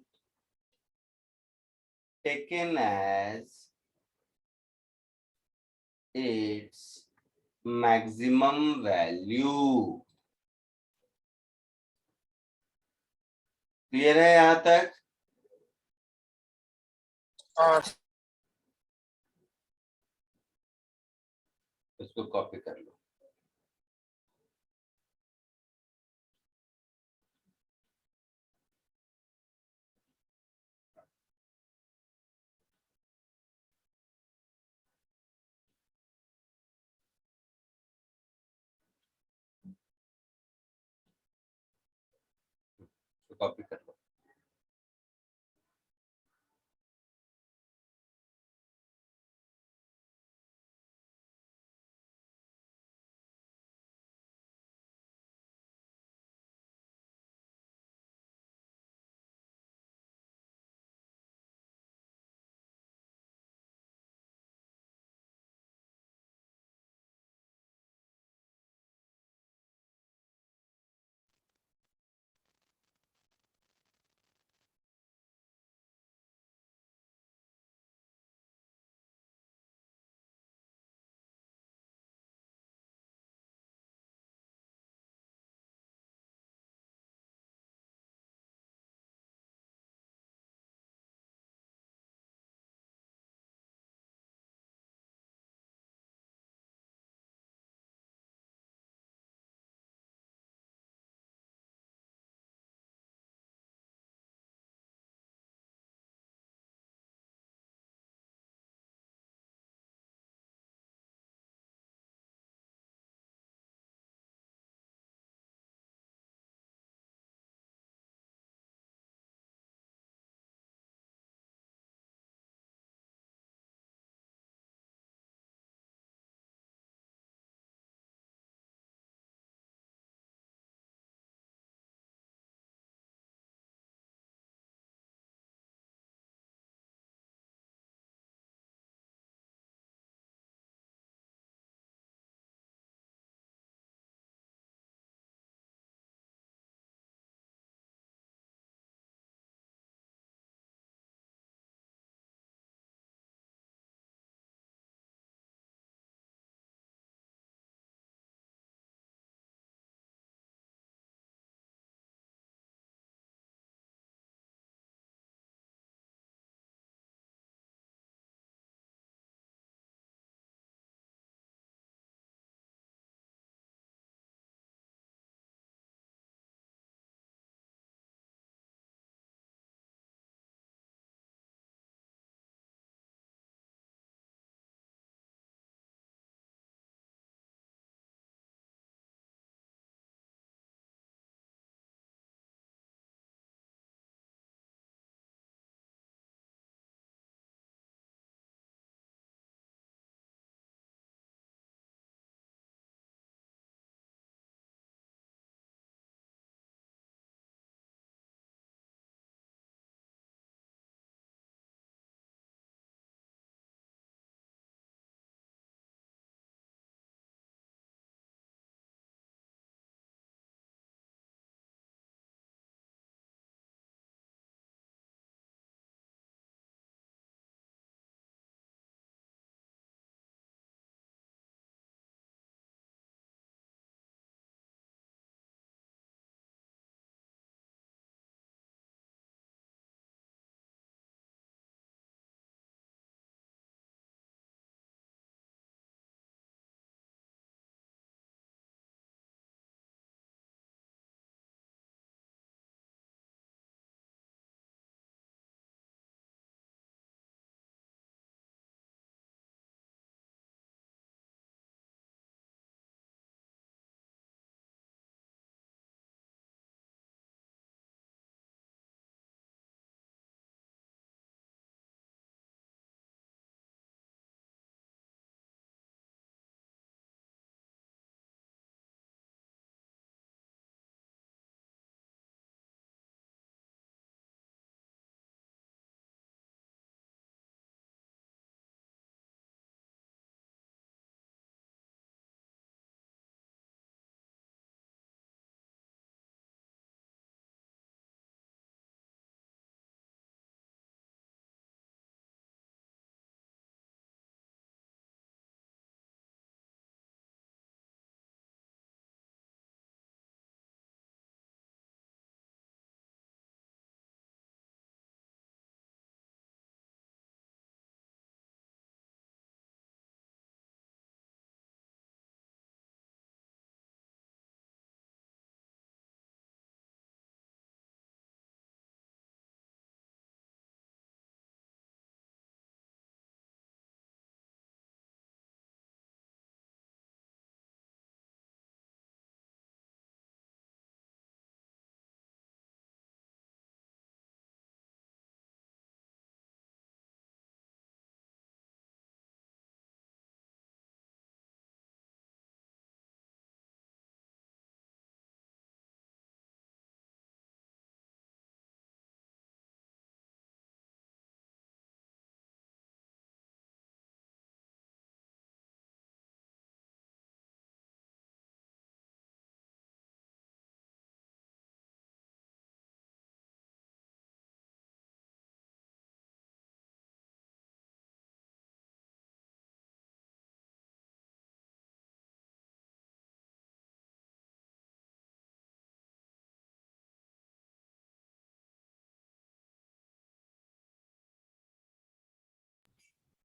taken as its maximum value। Clear है यहां तक? हाँ इसको कॉपी कर लो। कॉपी कर लो।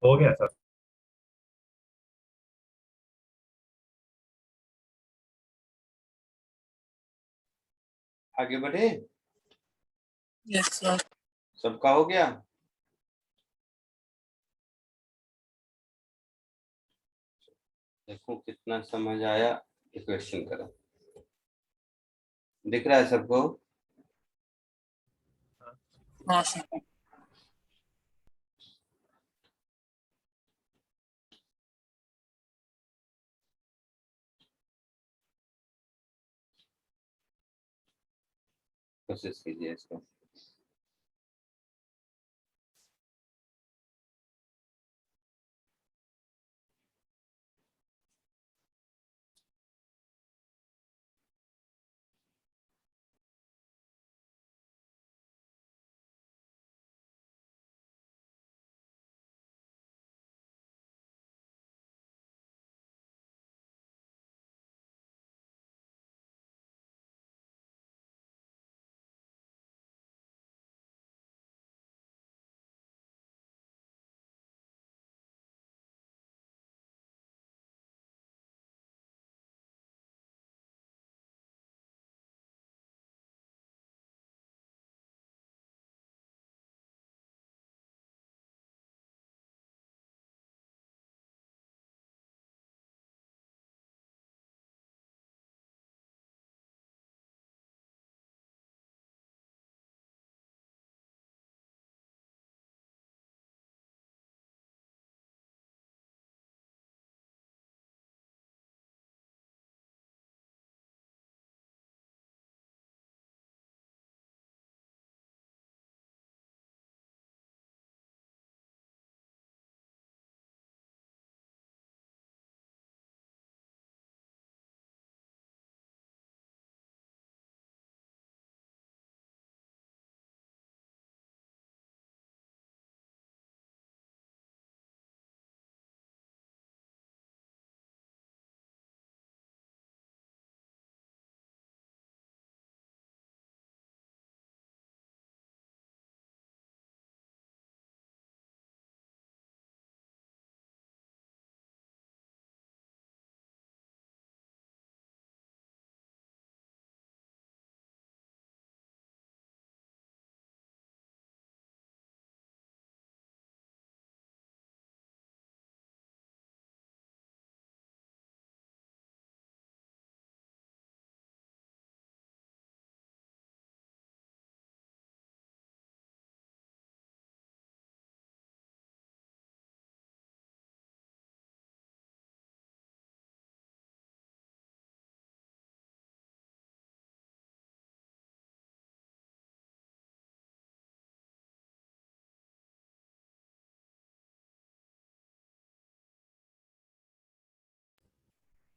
हो गया सर। आगे बढ़े, Yes, sir. सबका हो गया। देखो कितना समझ आया, क्वेश्चन करो। दिख रहा है सबको? हाँ सर। कोशिश कीजिए इसको।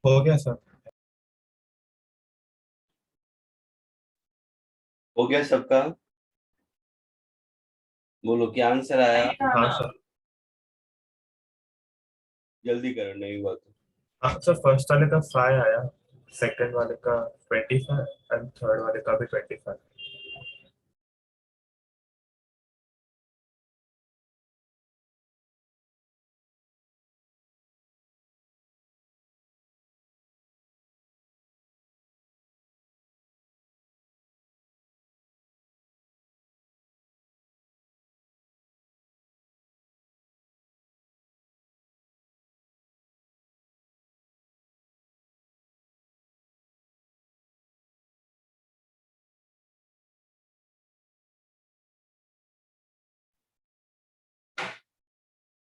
हो गया सर। हो गया सबका? बोलो क्या आंसर आया? हाँ सर। जल्दी करो, नहीं हुआ तो। हाँ सर, फर्स्ट वाले का 5 आया, सेकंड वाले का 25 एंड थर्ड वाले का भी 25।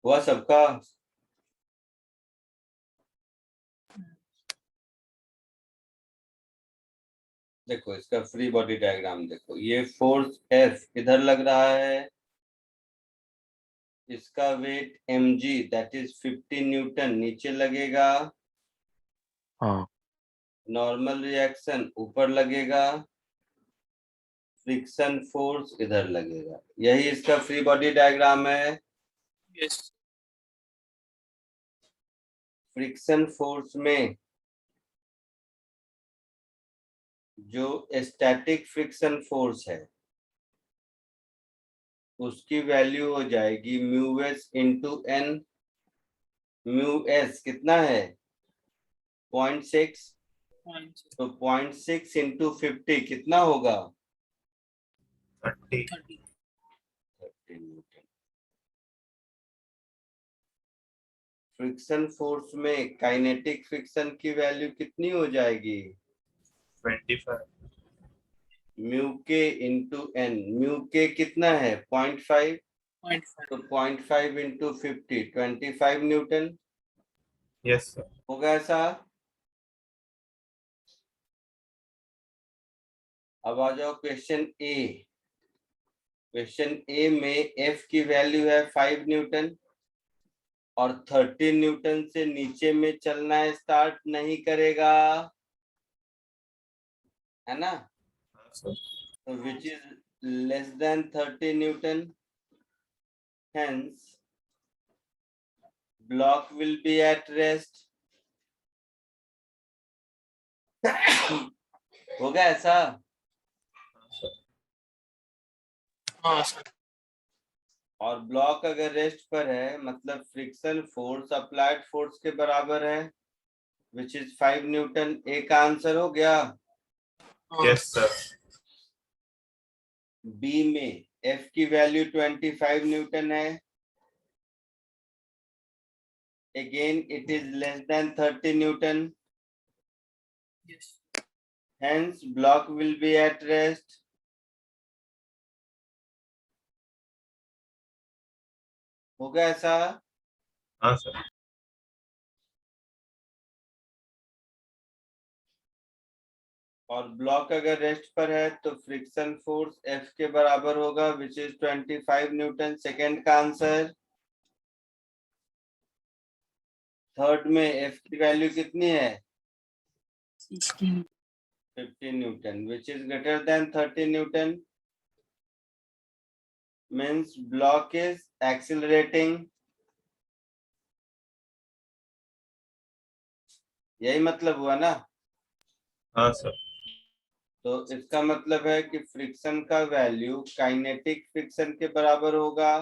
हुआ सबका? देखो इसका फ्री बॉडी डायग्राम देखो, ये फोर्स F इधर लग रहा है, इसका weight mg that is 50 newton नीचे लगेगा, हाँ नॉर्मल रिएक्शन ऊपर लगेगा, फ्रिक्शन फोर्स इधर लगेगा। यही इसका फ्री बॉडी डायग्राम है। Yes. फ्रिक्शन फोर्स में जो स्टैटिक फ्रिक्शन फोर्स है उसकी वैल्यू हो जाएगी mu S into N. Mu S कितना है 0.6, Point तो 0.6 इंटू 50 कितना होगा 30. 30. 30 न्यूटन। फ्रिक्शन फोर्स में काइनेटिक फ्रिक्शन की वैल्यू कितनी हो जाएगी 25. म्यू के इंटू एन। म्यू के कितना है 0.5, 0.5. तो 0.5 इंटू 50 25 न्यूटन Yes, sir. होगा ऐसा। अब आ जाओ क्वेश्चन ए। क्वेश्चन ए में एफ की वैल्यू है 5 न्यूटन और 30 न्यूटन से नीचे में चलना स्टार्ट नहीं करेगा, है ना, हाँ, sir. तो which is less than 30 Newton, hence block will be at rest। होगा ऐसा। हाँ, sir. हाँ सर। और ब्लॉक अगर रेस्ट पर है मतलब फ्रिक्शन फोर्स अप्लाइड फोर्स के बराबर है विच इज 5 न्यूटन। एक आंसर हो गया। Yes, sir. बी में एफ की वैल्यू 25 न्यूटन है, again it is less than 30 Newton, Yes. hence block will be at rest। होगा ऐसा। हाँ, sir. और ब्लॉक अगर रेस्ट पर है तो फ्रिक्शन फोर्स एफ के बराबर होगा विच इज 25 न्यूटन। सेकेंड का आंसर। थर्ड में एफ की वैल्यू कितनी है 16. 50 Newton which is greater than 30 Newton, means block is accelerating. यही मतलब हुआ ना। हाँ, sir. तो इसका मतलब है कि फ्रिक्शन का वैल्यू काइनेटिक फ्रिक्शन के बराबर होगा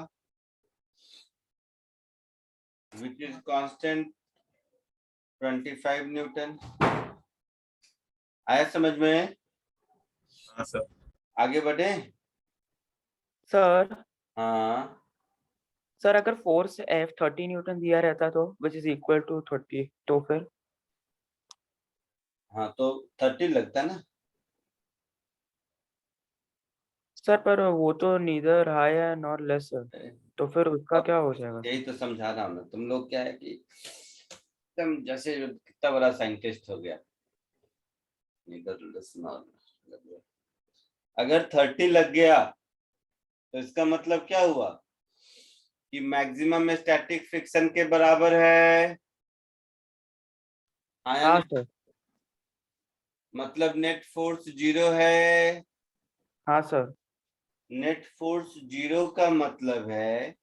विच इज कांस्टेंट 25 न्यूटन। आया समझ में। हाँ, sir. आगे बढ़े। सर हाँ सर अगर फोर्स एफ 30 न्यूटन दिया रहता तो विच इज इक्वल टू 30, तो फिर हाँ तो 30 लगता ना। सर पर वो तो नीदर हाई है नॉट लेस, तो फिर उसका क्या हो जाएगा। यही तो समझा रहा हूँ मैं। तुम लोग क्या है कि एकदम जैसे कितना बड़ा साइंटिस्ट हो गया। अगर 30 लग गया तो इसका मतलब क्या हुआ कि मैक्सिमम स्टैटिक फ्रिक्शन के बराबर है। आया हाँ नहीं? सर। मतलब नेट फोर्स 0 है। हाँ सर। नेट फोर्स 0 का मतलब है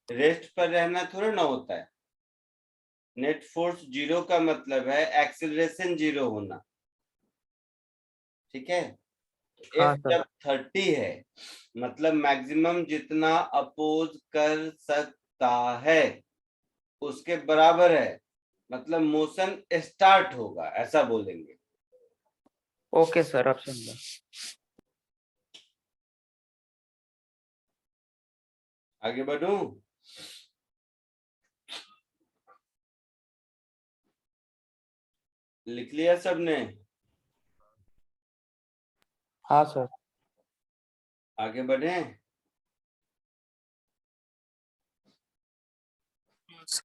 रेस्ट पर रहना थोड़ा ना होता है। नेट फोर्स 0 का मतलब है एक्सीलरेशन 0 होना। ठीक है। हाँ एफ सर। जब 30 है मतलब मैक्सिमम जितना अपोज कर सकता है उसके बराबर है, मतलब मोशन स्टार्ट होगा ऐसा बोलेंगे। ओके सर अब समझा। आगे बढ़ूं। लिख लिया सबने। हाँ सर। आगे बढ़े। Yes.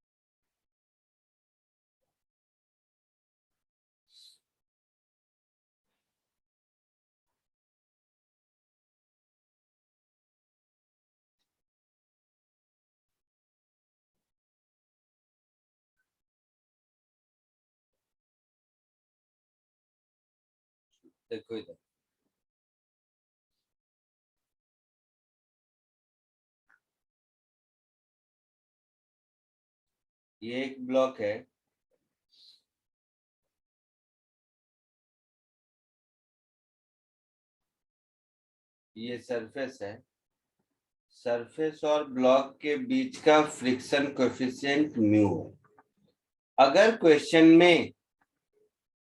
देखो इधर ये एक ब्लॉक है, ये सरफेस है। सरफेस और ब्लॉक के बीच का फ्रिक्शन कोएफिशिएंट म्यू है। अगर क्वेश्चन में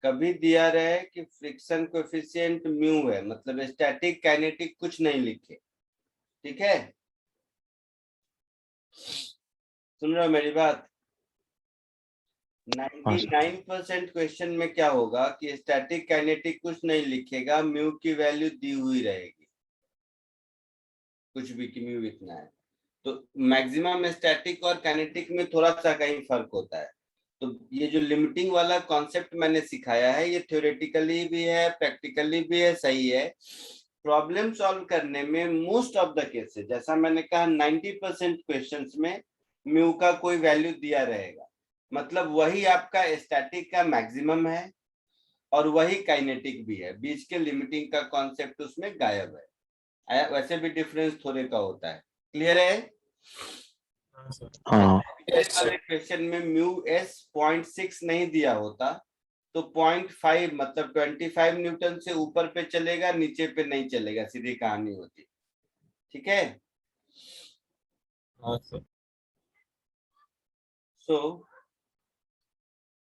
कभी दिया रहे कि फ्रिक्शन कोएफिशिएंट म्यू है, मतलब स्टैटिक काइनेटिक कुछ नहीं लिखे, ठीक है, सुन रहे हो मेरी बात? 99% क्वेश्चन में क्या होगा कि स्टैटिक काइनेटिक कुछ नहीं लिखेगा, म्यू की वैल्यू दी हुई रहेगी, कुछ भी कि म्यू इतना है। तो मैक्सिमम स्टैटिक और काइनेटिक में थोड़ा सा कहीं फर्क होता है। तो ये जो लिमिटिंग वाला कॉन्सेप्ट मैंने सिखाया है, ये थ्योरेटिकली भी है, प्रैक्टिकली भी है, सही है। प्रॉब्लम सॉल्व करने में मोस्ट ऑफ द केसेस, जैसा मैंने कहा 90% क्वेश्चंस में म्यू का कोई वैल्यू दिया रहेगा, मतलब वही आपका स्टैटिक का मैक्सिमम है और वही काइनेटिक भी है, बीच के लिमिटिंग का कॉन्सेप्ट उसमें गायब है। वैसे भी डिफरेंस थोड़े का होता है। क्लियर है? हाँ सर। हाँ क्वेश्चन में म्यू एस 0.6 नहीं दिया होता तो 0.5 मतलब 25 न्यूटन से ऊपर पे चलेगा, नीचे पे नहीं चलेगा, सीधी कहानी होती। ठीक है? हाँ सर। सो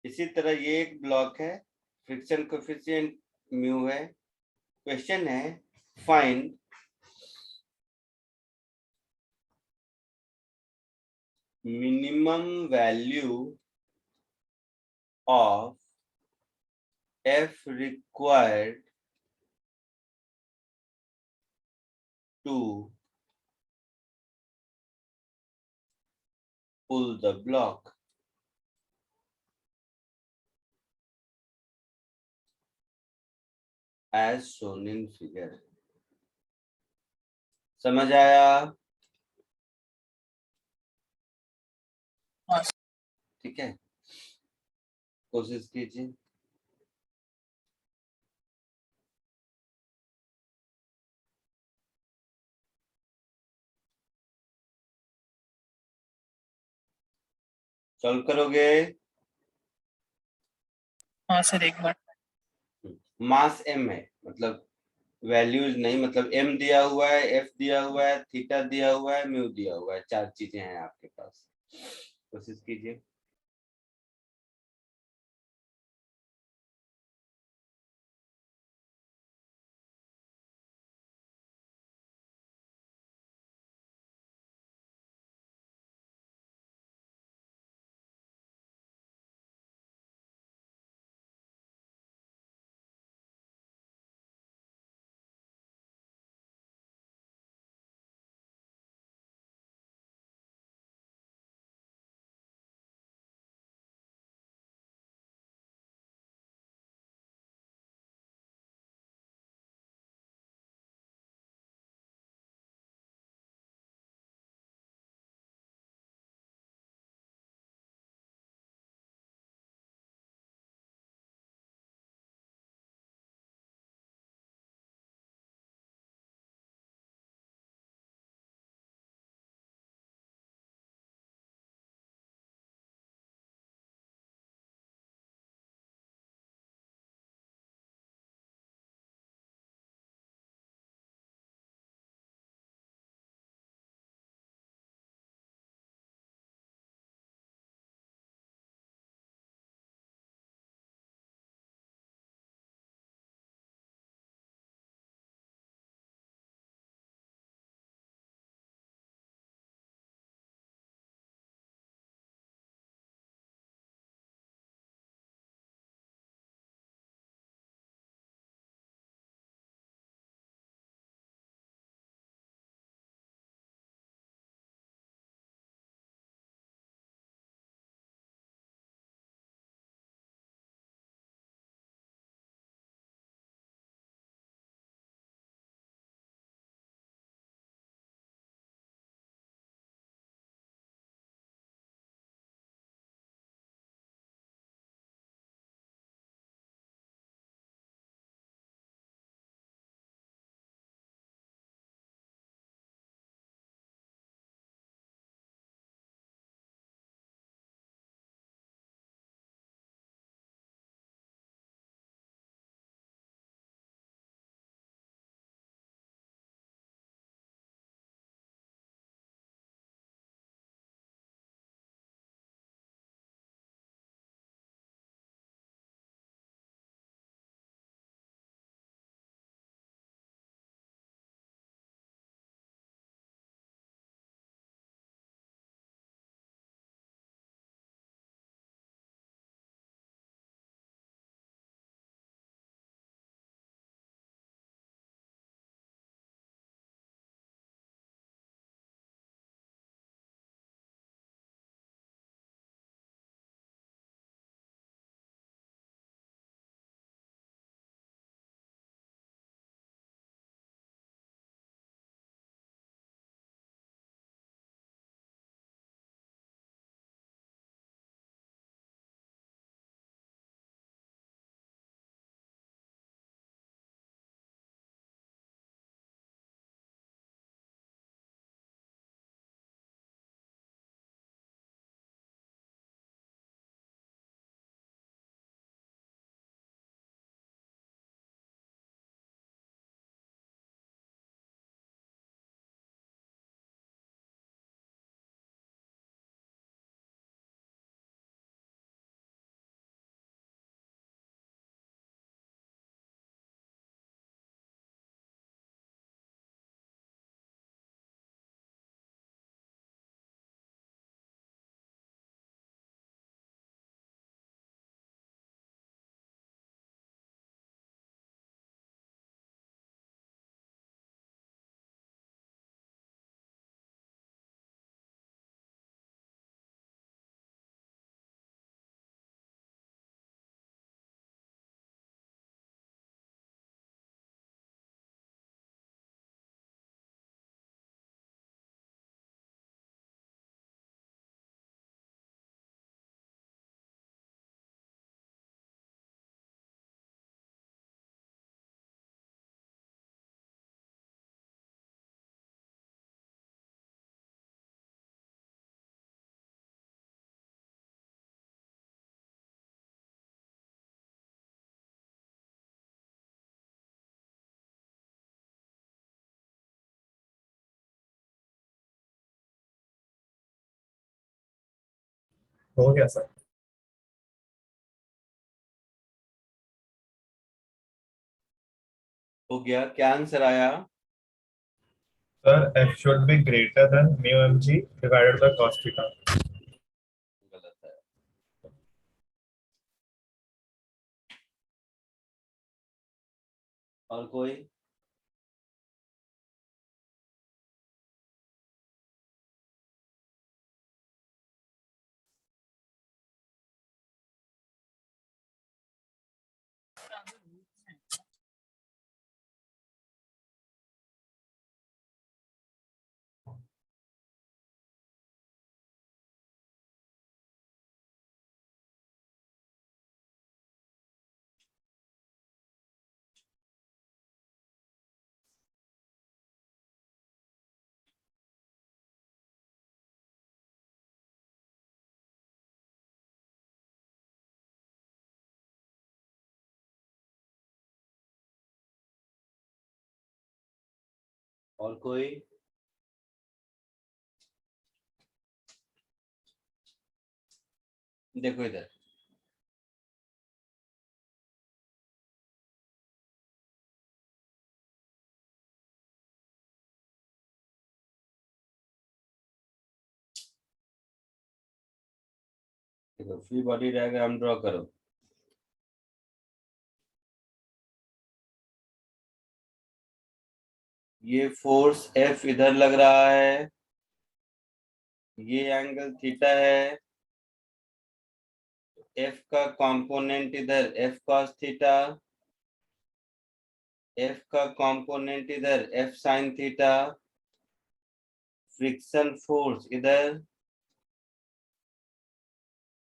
इसी तरह ये एक ब्लॉक है, फ्रिक्शन कोएफिशिएंट म्यू है। क्वेश्चन है find minimum value of F required to pull the block. As shown in figure. समझ आया? हाँ ठीक है, कोशिश कीजिए। सॉल्व करोगे? हाँ सर एक बार मास m है, मतलब वैल्यूज नहीं, मतलब m दिया हुआ है, f दिया हुआ है, थीटा दिया हुआ है, म्यू दिया हुआ है, 4 चीजें हैं आपके पास। कोशिश कीजिए। हो गया सर। हो गया, क्या आंसर आया? Sir f should be greater than mu mg divided by cos theta. गलत है। और कोई? और कोई? देखो इधर, देखो फ्री बॉडी डायग्राम ड्रॉ करो। ये फोर्स F इधर लग रहा है, ये एंगल थीटा है, F का कंपोनेंट इधर F cos थीटा, F का कंपोनेंट इधर F sin theta, friction force इधर,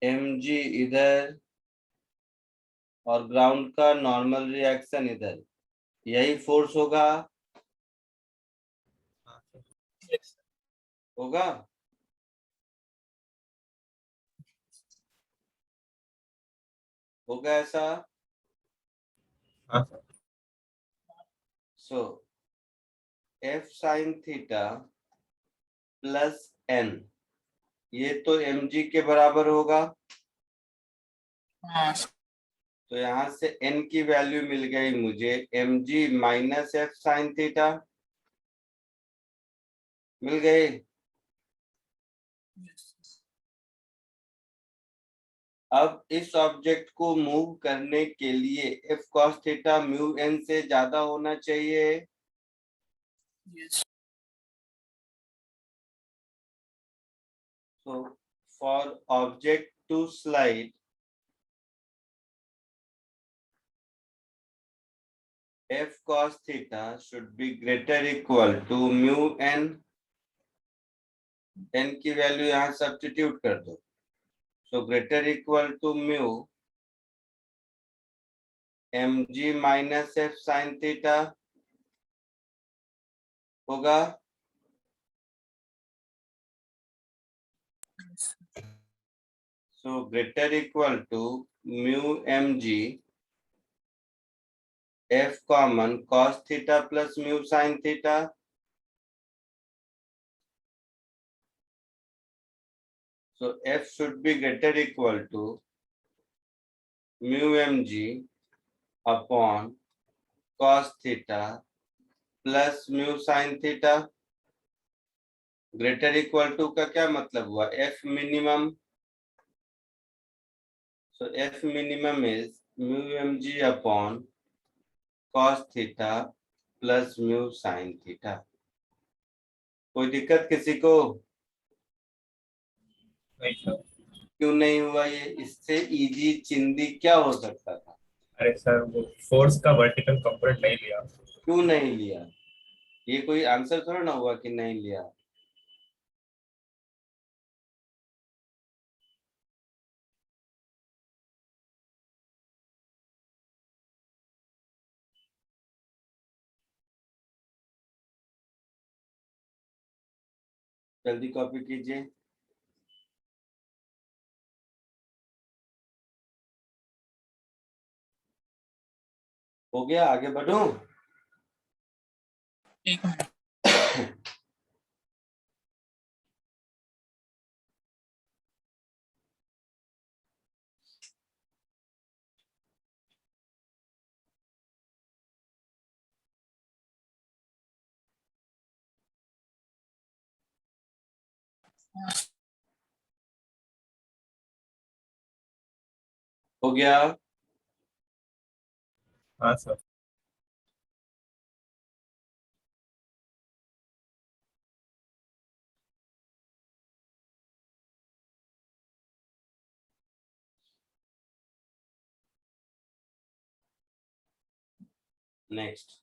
mg इधर, और ग्राउंड का नॉर्मल रिएक्शन इधर। यही फोर्स होगा, Yes. होगा? होगा ऐसा? हाँ सर। सो F sin theta plus n, ये तो mg के बराबर होगा। हाँ सर। तो यहाँ से n की वैल्यू मिल गई मुझे mg minus F sin theta, मिल गई। Yes. अब इस ऑब्जेक्ट को मूव करने के लिए F cos theta mu n से ज्यादा होना चाहिए। Yes. So for object to slide, F cos theta should be greater equal to mu n, n की वैल्यू यहाँ सब्स्टिट्यूट कर दो। So greater equal to mu mg minus F sin theta होगा। So greater equal to mu mg, F common cos theta plus mu sin theta, so F should be greater equal to mu mg upon cos theta plus mu sine theta. Greater equal to का क्या मतलब हुआ? F minimum. So F minimum is mu mg upon cos theta plus mu sine theta. कोई दिक्कत किसी को? नहीं sir. क्यों नहीं हुआ? ये इससे इजी चिंदी क्या हो सकता था? अरे सर वो फोर्स का वर्टिकल कंपोनेंट नहीं लिया। क्यों नहीं लिया? ये कोई आंसर थोड़ा ना हुआ कि नहीं लिया। जल्दी कॉपी कीजिए। हो गया, आगे बढ़ूं? एक मिनट। हो गया? हाँ sir. Next.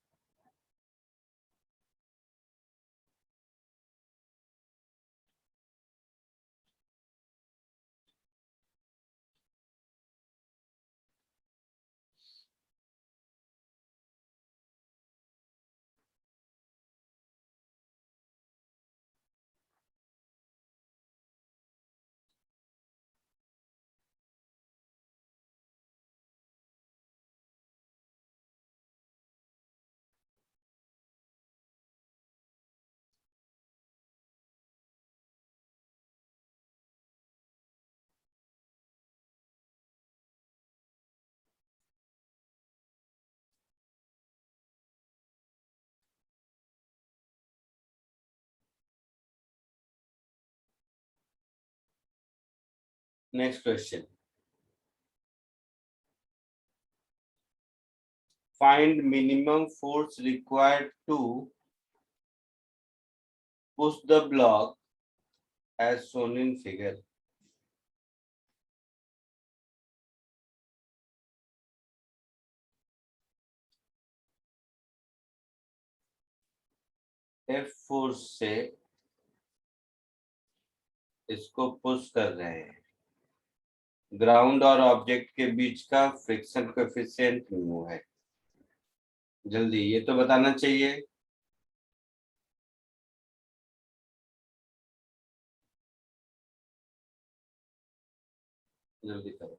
Next question. Find minimum force required to push the block as shown in figure. F force से इसको पुश कर रहे हैं। ग्राउंड और ऑब्जेक्ट के बीच का फ्रिक्शन कोएफिशिएंट म्यू है। जल्दी ये तो बताना चाहिए। जल्दी करो।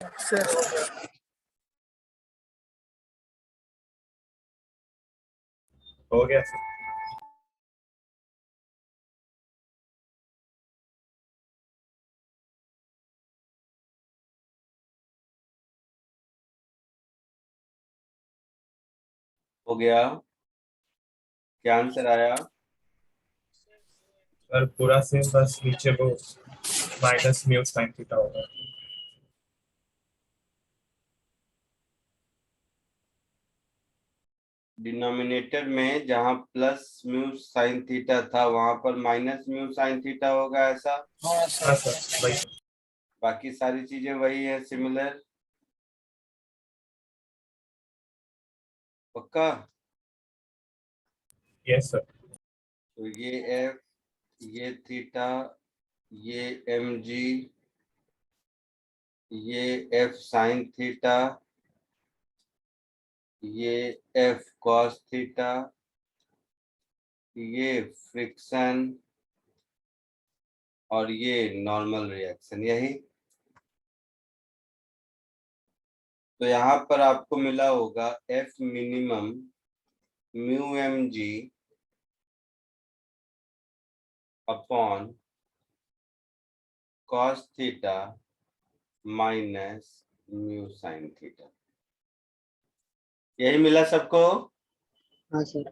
सर हो गया सर। हो गया? क्या आंसर आया? सर पूरा सेम, बस नीचे वो माइनस म्यू साइन थीटा होगा। डिनोमिनेटर में जहां प्लस म्यू साइन थीटा था वहां पर माइनस म्यू साइन थीटा होगा, ऐसा? हाँ हाँ सर सर वही। बाकी सारी चीजें वही है, सिमिलर। पक्का? Yes sir. तो ये एफ, ये थीटा, ये एम जी, ये एफ साइन थीटा, ये F cos थीटा, ये फ्रिक्शन और ये नॉर्मल रिएक्शन, यही। तो यहाँ पर आपको मिला होगा F minimum mu M G upon cos theta minus mu sine theta, यही मिला सबको? हाँ सर।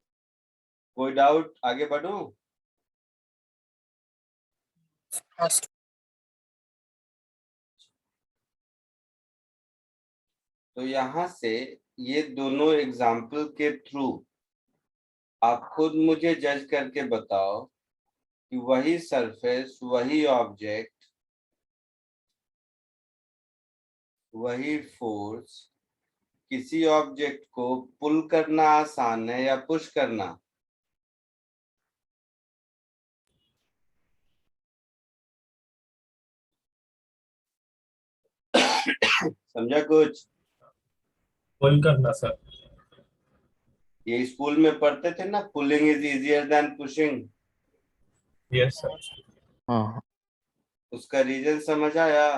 कोई डाउट? आगे बढ़ूं? हाँ सर। तो यहाँ से ये दोनों एग्जाम्पल के थ्रू आप खुद मुझे जज करके बताओ कि वही सरफेस, वही ऑब्जेक्ट, वही फोर्स, किसी ऑब्जेक्ट को पुल करना आसान है या पुश करना? समझा कुछ? पुल करना सर। ये स्कूल में पढ़ते थे ना, pulling is easier than pushing. Yes sir. हाँ उसका रीजन समझ आया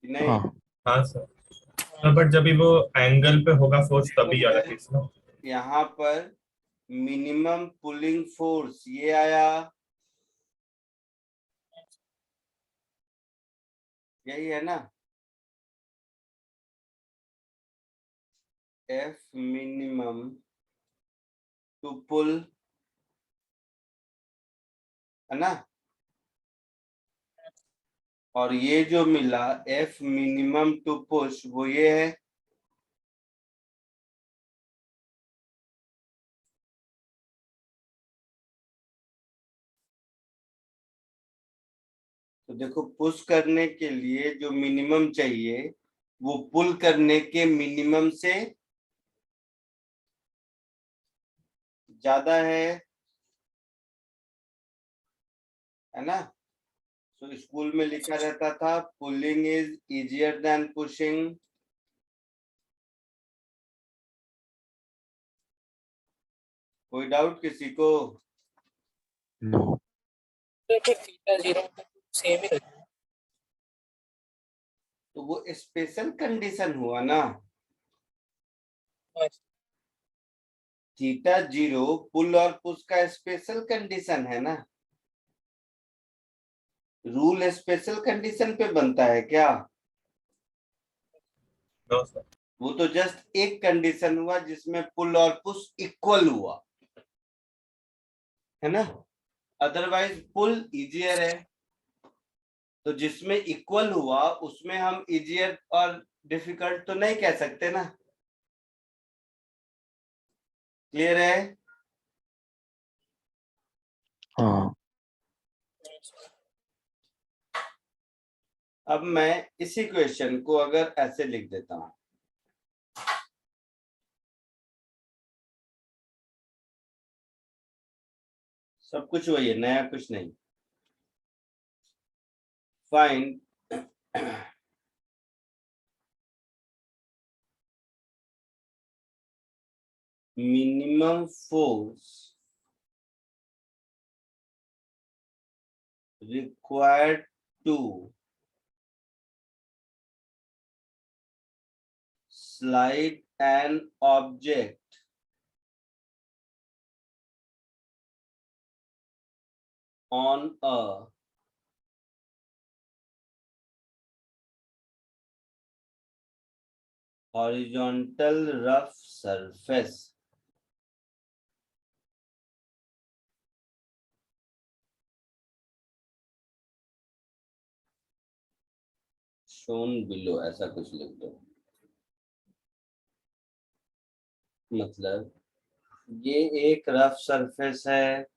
कि नहीं? हाँ हाँ सर, बट जब भी वो एंगल पे होगा फोर्स तभी अलग चीज ना। यहाँ पर मिनिमम पुलिंग फोर्स ये आया, यही है ना? F मिनिमम टू पुल, है ना? और ये जो मिला F मिनिमम टू पुश, वो ये है। तो देखो, पुश करने के लिए जो मिनिमम चाहिए वो पुल करने के मिनिमम से ज्यादा है ना? तो स्कूल में लिखा रहता था pulling is easier than pushing. कोई डाउट किसी को? नो थीटा 0 सेम ही रहता है। तो वो स्पेशल कंडीशन हुआ ना, हाँ, थीटा 0 पुल और पुश का स्पेशल कंडीशन है ना। रूल स्पेशल कंडीशन पे बनता है क्या? No sir. वो तो जस्ट एक कंडीशन हुआ जिसमें पुल और पुश इक्वल हुआ, है ना? अदरवाइज पुल इजियर है, तो जिसमें इक्वल हुआ उसमें हम इजियर और डिफिकल्ट तो नहीं कह सकते ना। क्लियर है? हाँ अब मैं इसी क्वेश्चन को अगर ऐसे लिख देता हूं, सब कुछ वही है, नया कुछ नहीं। Find minimum force required to slide an object on a horizontal rough surface shown below, ऐसा कुछ लिख दो। मतलब ये एक रफ सरफेस है,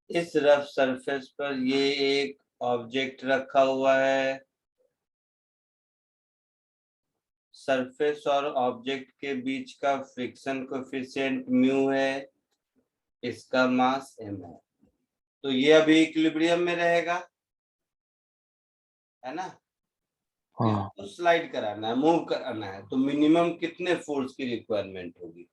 इस रफ सरफेस पर ये एक ऑब्जेक्ट रखा हुआ है, सरफेस और ऑब्जेक्ट के बीच का फ्रिक्शन कोएफिशिएंट म्यू है, इसका मास m है। तो ये अभी इक्विलिब्रियम में रहेगा, है ना? हाँ इसको स्लाइड कराना है, मूव कराना है, तो मिनिमम कितने फोर्स की रिक्वायरमेंट होगी?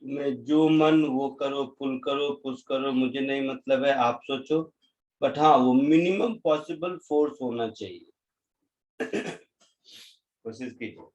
तुम्हें जो मन वो करो, पुल करो, पुश करो, मुझे नहीं मतलब है, आप सोचो, बट हाँ वो मिनिमम पॉसिबल फोर्स होना चाहिए। कोशिश कीजिए।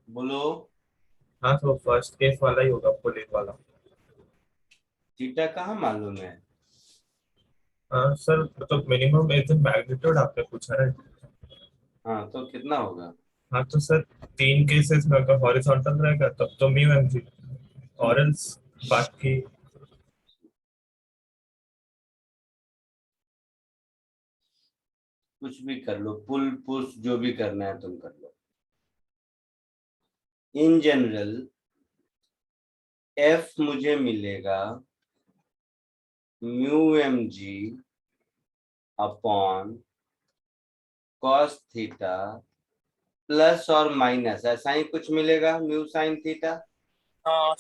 बोलो। हाँ तो फर्स्ट केस वाला ही होगा, पुलिंग वाला। थीटा कहाँ मालूम है? हाँ सर, तो मिनिमम इज इन मैग्नीट्यूड आपने पूछा है। हाँ तो कितना होगा? हाँ तो सर, 3 केसेस में अगर हॉरिजॉन्टल रहेगा तब तो म्यू एम जी, और एल्स बाकी। कुछ भी कर लो, पुल पुश जो भी करना है तुम कर लो। इन जनरल एफ मुझे मिलेगा mu M G upon cos theta plus और माइनस, ऐसा ही कुछ मिलेगा, म्यू साइन थीटा। हाँ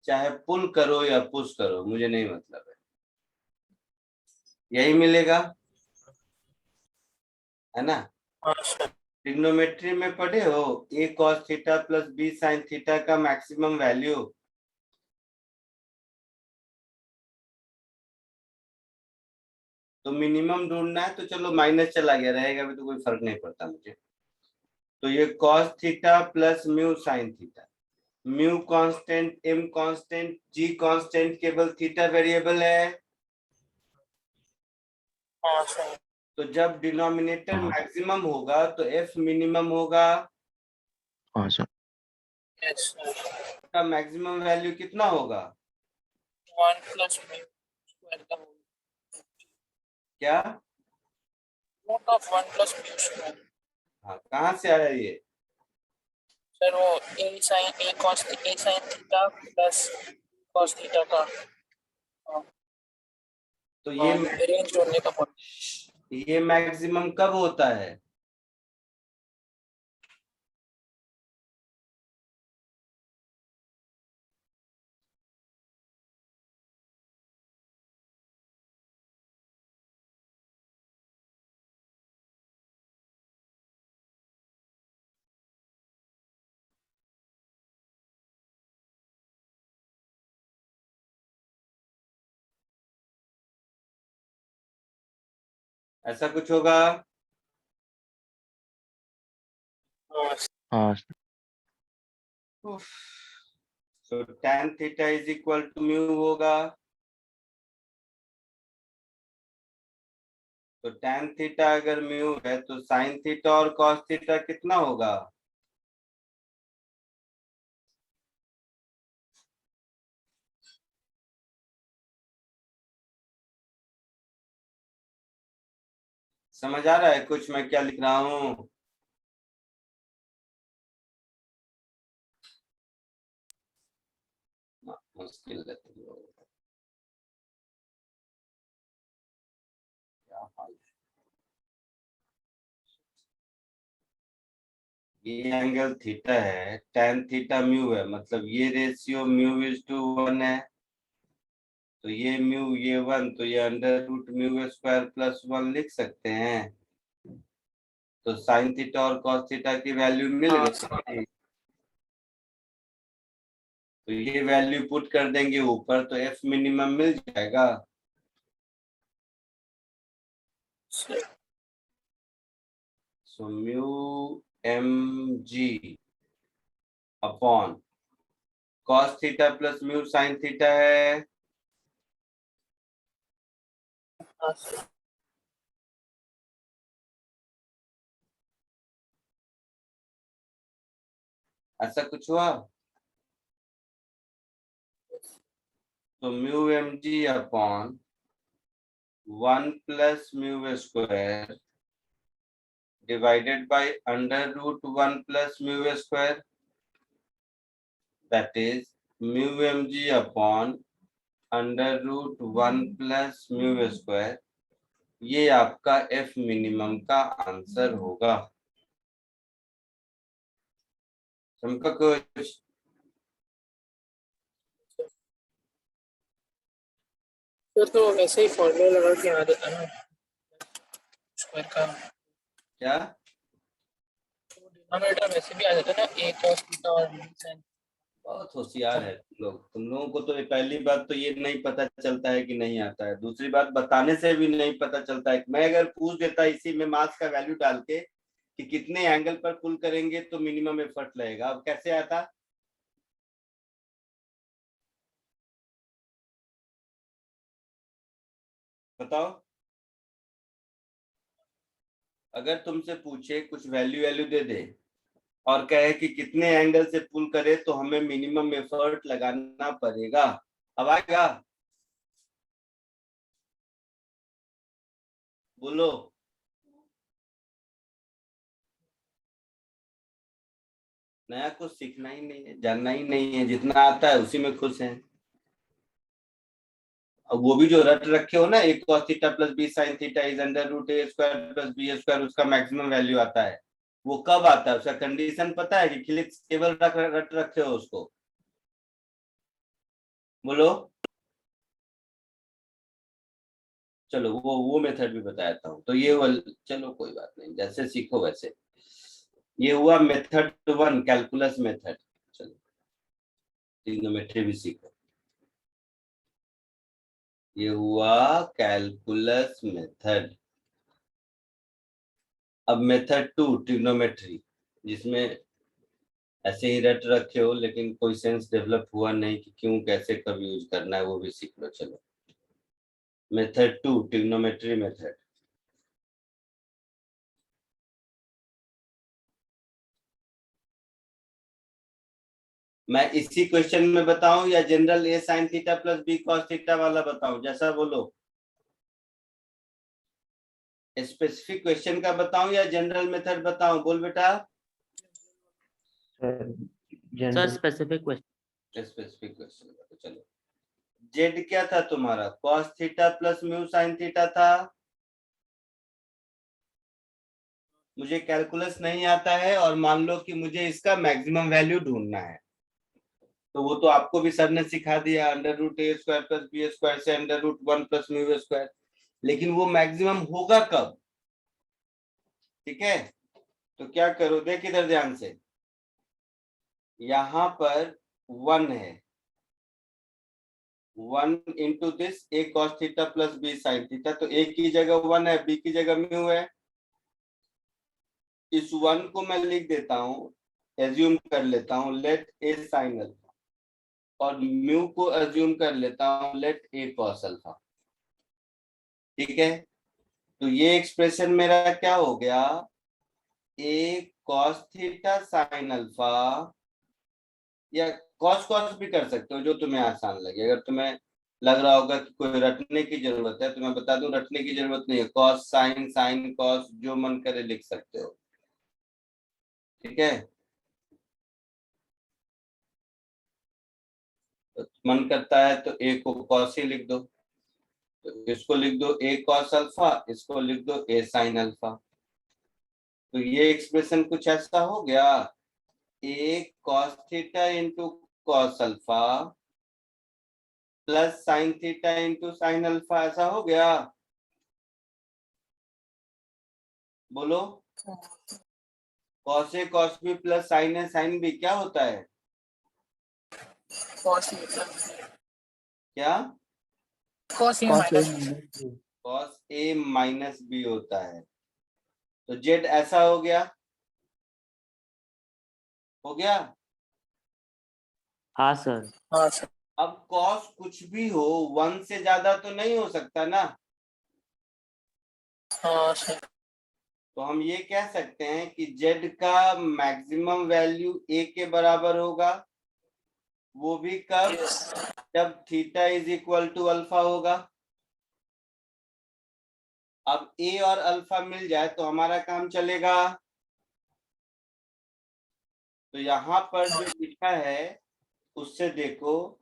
चाहे पुल करो या पुश करो, मुझे नहीं मतलब है, यही मिलेगा, है ना? हाँ ट्रिग्नोमेट्री में पढ़े हो a cos theta plus b sin theta का मैक्सिमम वैल्यू। तो मिनिमम ढूंढना है, तो चलो माइनस चला गया, रहेगा भी तो कोई फर्क नहीं पड़ता मुझे। तो ये cos theta plus mu sin theta, mu constant, m constant, g constant, केवल थीटा वेरिएबल है। हाँ सर। तो जब डिनोमिनेटर हाँ। मैक्सिमम होगा तो f मिनिमम होगा। हाँ सर। Yes sir. का मैक्सिमम वैल्यू कितना होगा? 1 प्लस म्यू स्क्वायर का क्या? Root of 1 plus mu square. हाँ, कहाँ से आया ये? सर वो a sin theta plus cos theta का तो ये रेंज जोड़ने का ये मैक्सिमम कब होता है? ऐसा कुछ होगा? हाँ तो tan theta is equal to mu होगा। तो tan थीटा अगर म्यू है तो sin थीटा और cos थीटा कितना होगा? समझ आ रहा है कुछ मैं क्या लिख रहा हूँ? मुश्किल है तुम लोगों को। क्या हाल है? ये एंगल थीटा है, tan थीटा म्यू है, मतलब ये रेशियो म्यू इज टू 1 है। तो ये म्यू, ये 1, तो ये under root mu square plus 1 लिख सकते हैं। तो साइन थीटा और कॉस थीटा की वैल्यू मिल गई। तो ये वैल्यू पुट कर देंगे ऊपर तो एफ मिनिमम मिल जाएगा। So mu M G upon cos theta plus mu sine theta है। ऐसा कुछ हुआ? तो mu M G upon 1 plus mu square divided by under root 1 plus mu square, that is mu mg upon under root 1 plus mu square। ये आपका f minimum का answer होगा। समझा कुछ? तो वैसे ही फॉर्मूला लगा के आ देता ना स्क्वायर का। क्या? डिनोमिनेटर वैसे भी आ जाता ना a cos थीटा और b sin। बहुत होशियार है तुम लोग। तुम लोगों को तो पहली बात तो ये नहीं पता चलता है कि नहीं आता है, दूसरी बात बताने से भी नहीं पता चलता है। मैं अगर पूछ देता इसी में मास का वैल्यू डाल के कि कितने एंगल पर पुल करेंगे तो मिनिमम एफर्ट लगेगा, अब कैसे आता? बताओ। अगर तुमसे पूछे कुछ वैल्यू दे दे और कहे कि कितने एंगल से पुल करे तो हमें मिनिमम एफर्ट लगाना पड़ेगा, अब आएगा? बोलो। नया कुछ सीखना ही नहीं है, जानना ही नहीं है, जितना आता है उसी में खुश हैं। अब वो भी जो रट रखे हो ना, एक cos theta plus B sine theta is under root A square plus B square, उसका मैक्सिमम वैल्यू आता है। वो कब आता है उसका कंडीशन पता है कि केवल रट रखे हो उसको? बोलो। चलो वो मेथड भी बताता हूँ। तो ये चलो कोई बात नहीं, जैसे सीखो वैसे। ये हुआ मेथड 1 कैलकुलस मेथड। चलो ट्रिग्नोमेट्री भी सीखो। ये हुआ कैलकुलस मेथड। अब मेथड 2 ट्रिग्नोमेट्री, जिसमें ऐसे ही रट रखे हो लेकिन कोई सेंस डेवलप हुआ नहीं कि क्यों कैसे कब यूज करना है, वो भी सीख लो। चलो मेथड 2 ट्रिग्नोमेट्री मेथड। मैं इसी क्वेश्चन में बताऊं या general A sine theta plus B cos theta वाला बताऊं, जैसा बोलो। स्पेसिफिक क्वेश्चन का बताऊं या जनरल मेथड बताऊं, बोल बेटा। Sir sir general specific question. Specific question का तो चलो। जेड क्या था तुम्हारा, cos theta plus mu sine theta था। मुझे कैलकुलस नहीं आता है और मान लो कि मुझे इसका मैक्सिमम वैल्यू ढूंढना है, तो वो तो आपको भी सर ने सिखा दिया, under root A square plus B square से under root 1 plus mu square. लेकिन वो मैक्सिमम होगा कब? ठीक है, तो क्या करो, देख इधर ध्यान से। यहां पर 1 है, 1 into this A cos theta plus B sine theta, तो ए की जगह 1 है, बी की जगह म्यू है। इस 1 को मैं लिख देता हूं, एज्यूम कर लेता हूं लेट ए साइन अल्फा, और म्यू को एज्यूम कर लेता हूं लेट ए कॉस अल्फा। ठीक है, तो ये एक्सप्रेशन मेरा क्या हो गया, A cos theta sine alpha, या कॉस कॉस भी कर सकते हो जो तुम्हें आसान लगे। अगर तुम्हें लग रहा होगा कि कोई रटने की जरूरत है तो मैं बता दूं, रटने की जरूरत नहीं है, कॉस साइन साइन कॉस जो मन करे लिख सकते हो। ठीक है, तो मन करता है तो ए को कॉस ही लिख दो, तो इसको लिख दो ए कॉस अल्फा, इसको लिख दो ए साइन अल्फा। तो ये एक्सप्रेशन कुछ ऐसा हो गया, A cos theta into cos alpha plus sine theta into sine alpha, ऐसा हो गया। बोलो, cos A cos B plus sine A sine B क्या होता है? cos क्या? A minus cos A minus B होता है। तो जेड ऐसा हो गया, हो गया। हाँ सर। हाँ सर। अब कॉस कुछ भी हो, 1 से ज्यादा तो नहीं हो सकता ना। हाँ सर। तो हम ये कह सकते हैं कि जेड का मैक्सिमम वैल्यू ए के बराबर होगा, वो भी कब, Yes. जब theta is equal to alpha होगा। अब ए और अल्फा मिल जाए तो हमारा काम चलेगा। तो यहाँ पर जो लिखा है उससे देखो,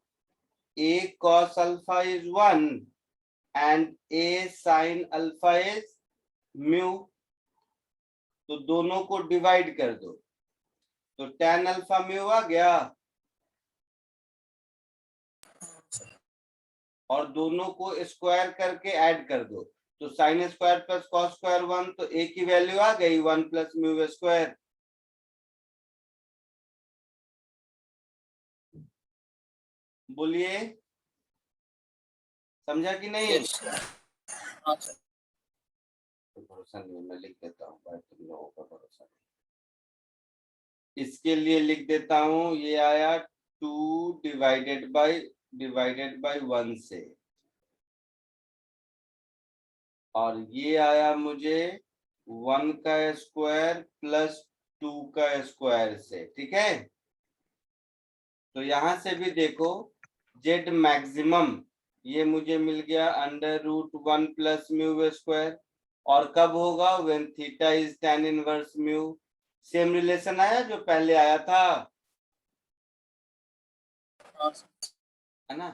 A cos alpha is 1 and A sine alpha is mu, तो दोनों को डिवाइड कर दो, तो tan अल्फा म्यू आ गया, और दोनों को स्क्वायर करके ऐड कर दो, तो sine square plus cos square 1, तो ए की वैल्यू आ गई 1 प्लस म्यू स्क्वायर। बोलिए, समझा कि नहीं? Yes. हाँ सर। भरोसा नहीं, मैं लिख देता हूँ भाई, तुम लोगों का भरोसा नहीं। इसके लिए लिख देता हूँ, ये आया 2 डिवाइडेड बाय 1 से, और ये आया मुझे 1 का स्क्वायर प्लस 2 का स्क्वायर से। ठीक है, तो यहां से भी देखो, जेड मैक्सिमम ये मुझे मिल गया under root 1 plus mu square, और कब होगा, when theta is tan inverse mu. Same relation आया जो पहले आया था, हाँ सर। है ना।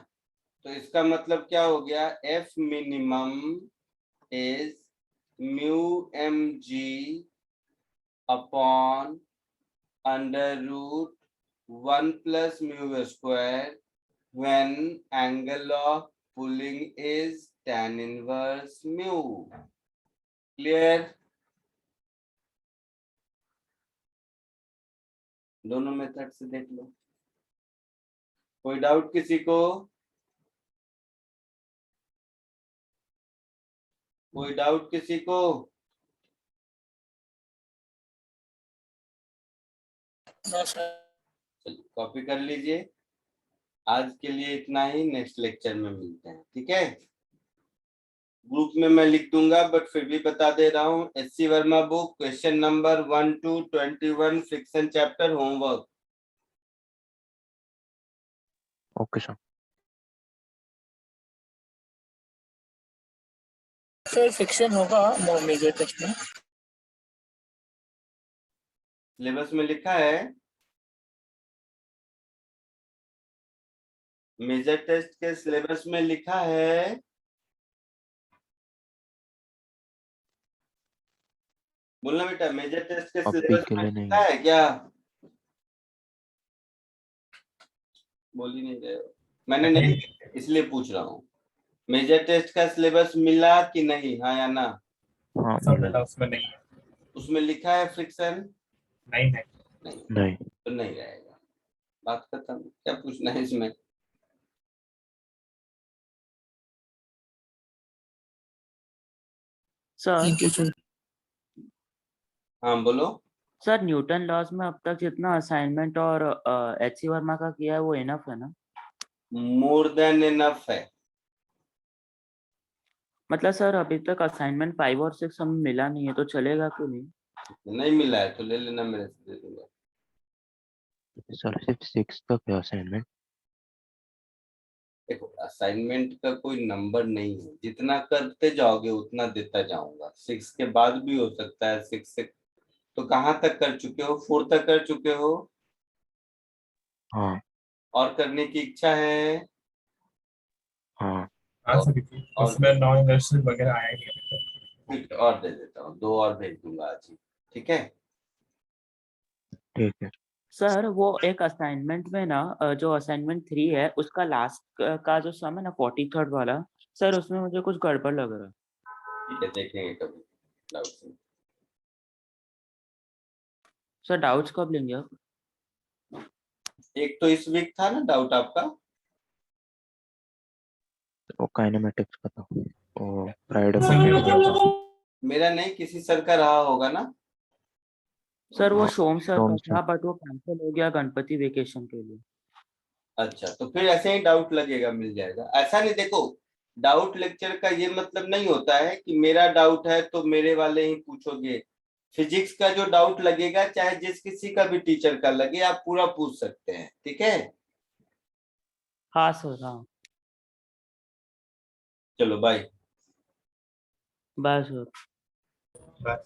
तो इसका मतलब क्या हो गया, F minimum is mu M G upon under root 1 plus mu square when angle of pulling is tan inverse mu. Clear? दोनों मेथड से देख लो। कोई डाउट किसी को? कोई डाउट किसी को? No sir. चलिए कॉपी कर लीजिए। आज के लिए इतना ही, नेक्स्ट लेक्चर में मिलते हैं, ठीक है। ग्रुप में मैं लिख दूंगा, बट फिर भी बता दे रहा हूँ। SC Verma book, question number 1 to 21, friction chapter, homework. Okay sir. Sir friction होगा मेजर टेस्ट में। सिलेबस में लिखा है, मेजर टेस्ट के सिलेबस में लिखा है। बोलना बेटा, मेजर टेस्ट के अभी सिलेबस के में लिए नहीं लिखा है। है क्या? बोल ही नहीं रहे हो। मैंने नहीं, इसलिए पूछ रहा हूँ। मेजर टेस्ट का सिलेबस मिला कि नहीं, हाँ या ना? हाँ सब मिला। मिला उसमें नहीं है। उसमें लिखा है फ्रिक्शन? नहीं है। नहीं, नहीं। तो नहीं रहेगा। बात खत्म। क्या पूछना है इसमें? Sir thank you sir. हाँ बोलो। सर न्यूटन लॉज में अब तक जितना असाइनमेंट और एचसी वर्मा का किया है वो इनफ है ना? मोर देन इनफ है। मतलब सर अभी तक असाइनमेंट 5 और 6 हमें मिला नहीं है, तो चलेगा क्यों नहीं? नहीं मिला है तो ले लेना, मेरे से दे दूंगा। सर सिर्फ 6 तक है असाइनमेंट। देखो, असाइनमेंट का कोई नंबर नहीं है, जितना करते जाओगे उतना देता जाऊंगा। 6 के बाद भी हो सकता है। 6 से तो कहाँ तक कर चुके हो? 4 तक कर चुके हो? हाँ और करने की इच्छा है? हाँ। आ सकती थी और उसमें नॉन इंडस्ट्रियल वगैरह आया नहीं अभी तक। ठीक है, और दे देता हूँ। 2 और भेज दूंगा आज ही, ठीक है। ठीक है। सर वो एक असाइनमेंट में ना जो असाइनमेंट 3 है उसका लास्ट का जो सम है ना 43rd वाला, सर उसमें मुझे कुछ गड़बड़ लग रहा है। ठीक है, देखेंगे कभी। डाउट नहीं। सर डाउट्स कब लेंगे आप? एक तो इस वीक था ना डाउट आपका? वो काइनेमेटिक्स का था, वो फ्राइडे संडे को को दिया था। मेरा नहीं, किसी सर का रहा होगा ना। सर वो हाँ, सोम सर का सोम सर। था, बट वो कैंसिल हो गया गणपति वेकेशन के लिए। अच्छा, तो फिर ऐसे ही डाउट लगेगा, मिल जाएगा। ऐसा नहीं, देखो, डाउट लेक्चर का ये मतलब नहीं होता है कि मेरा डाउट है तो मेरे वाले ही पूछोगे। फिजिक्स का जो डाउट लगेगा, चाहे जिस किसी का भी टीचर का लगे, आप पूरा पूछ सकते हैं, ठीक है। हाँ सर, हाँ। चलो बाय। Bye sir. बस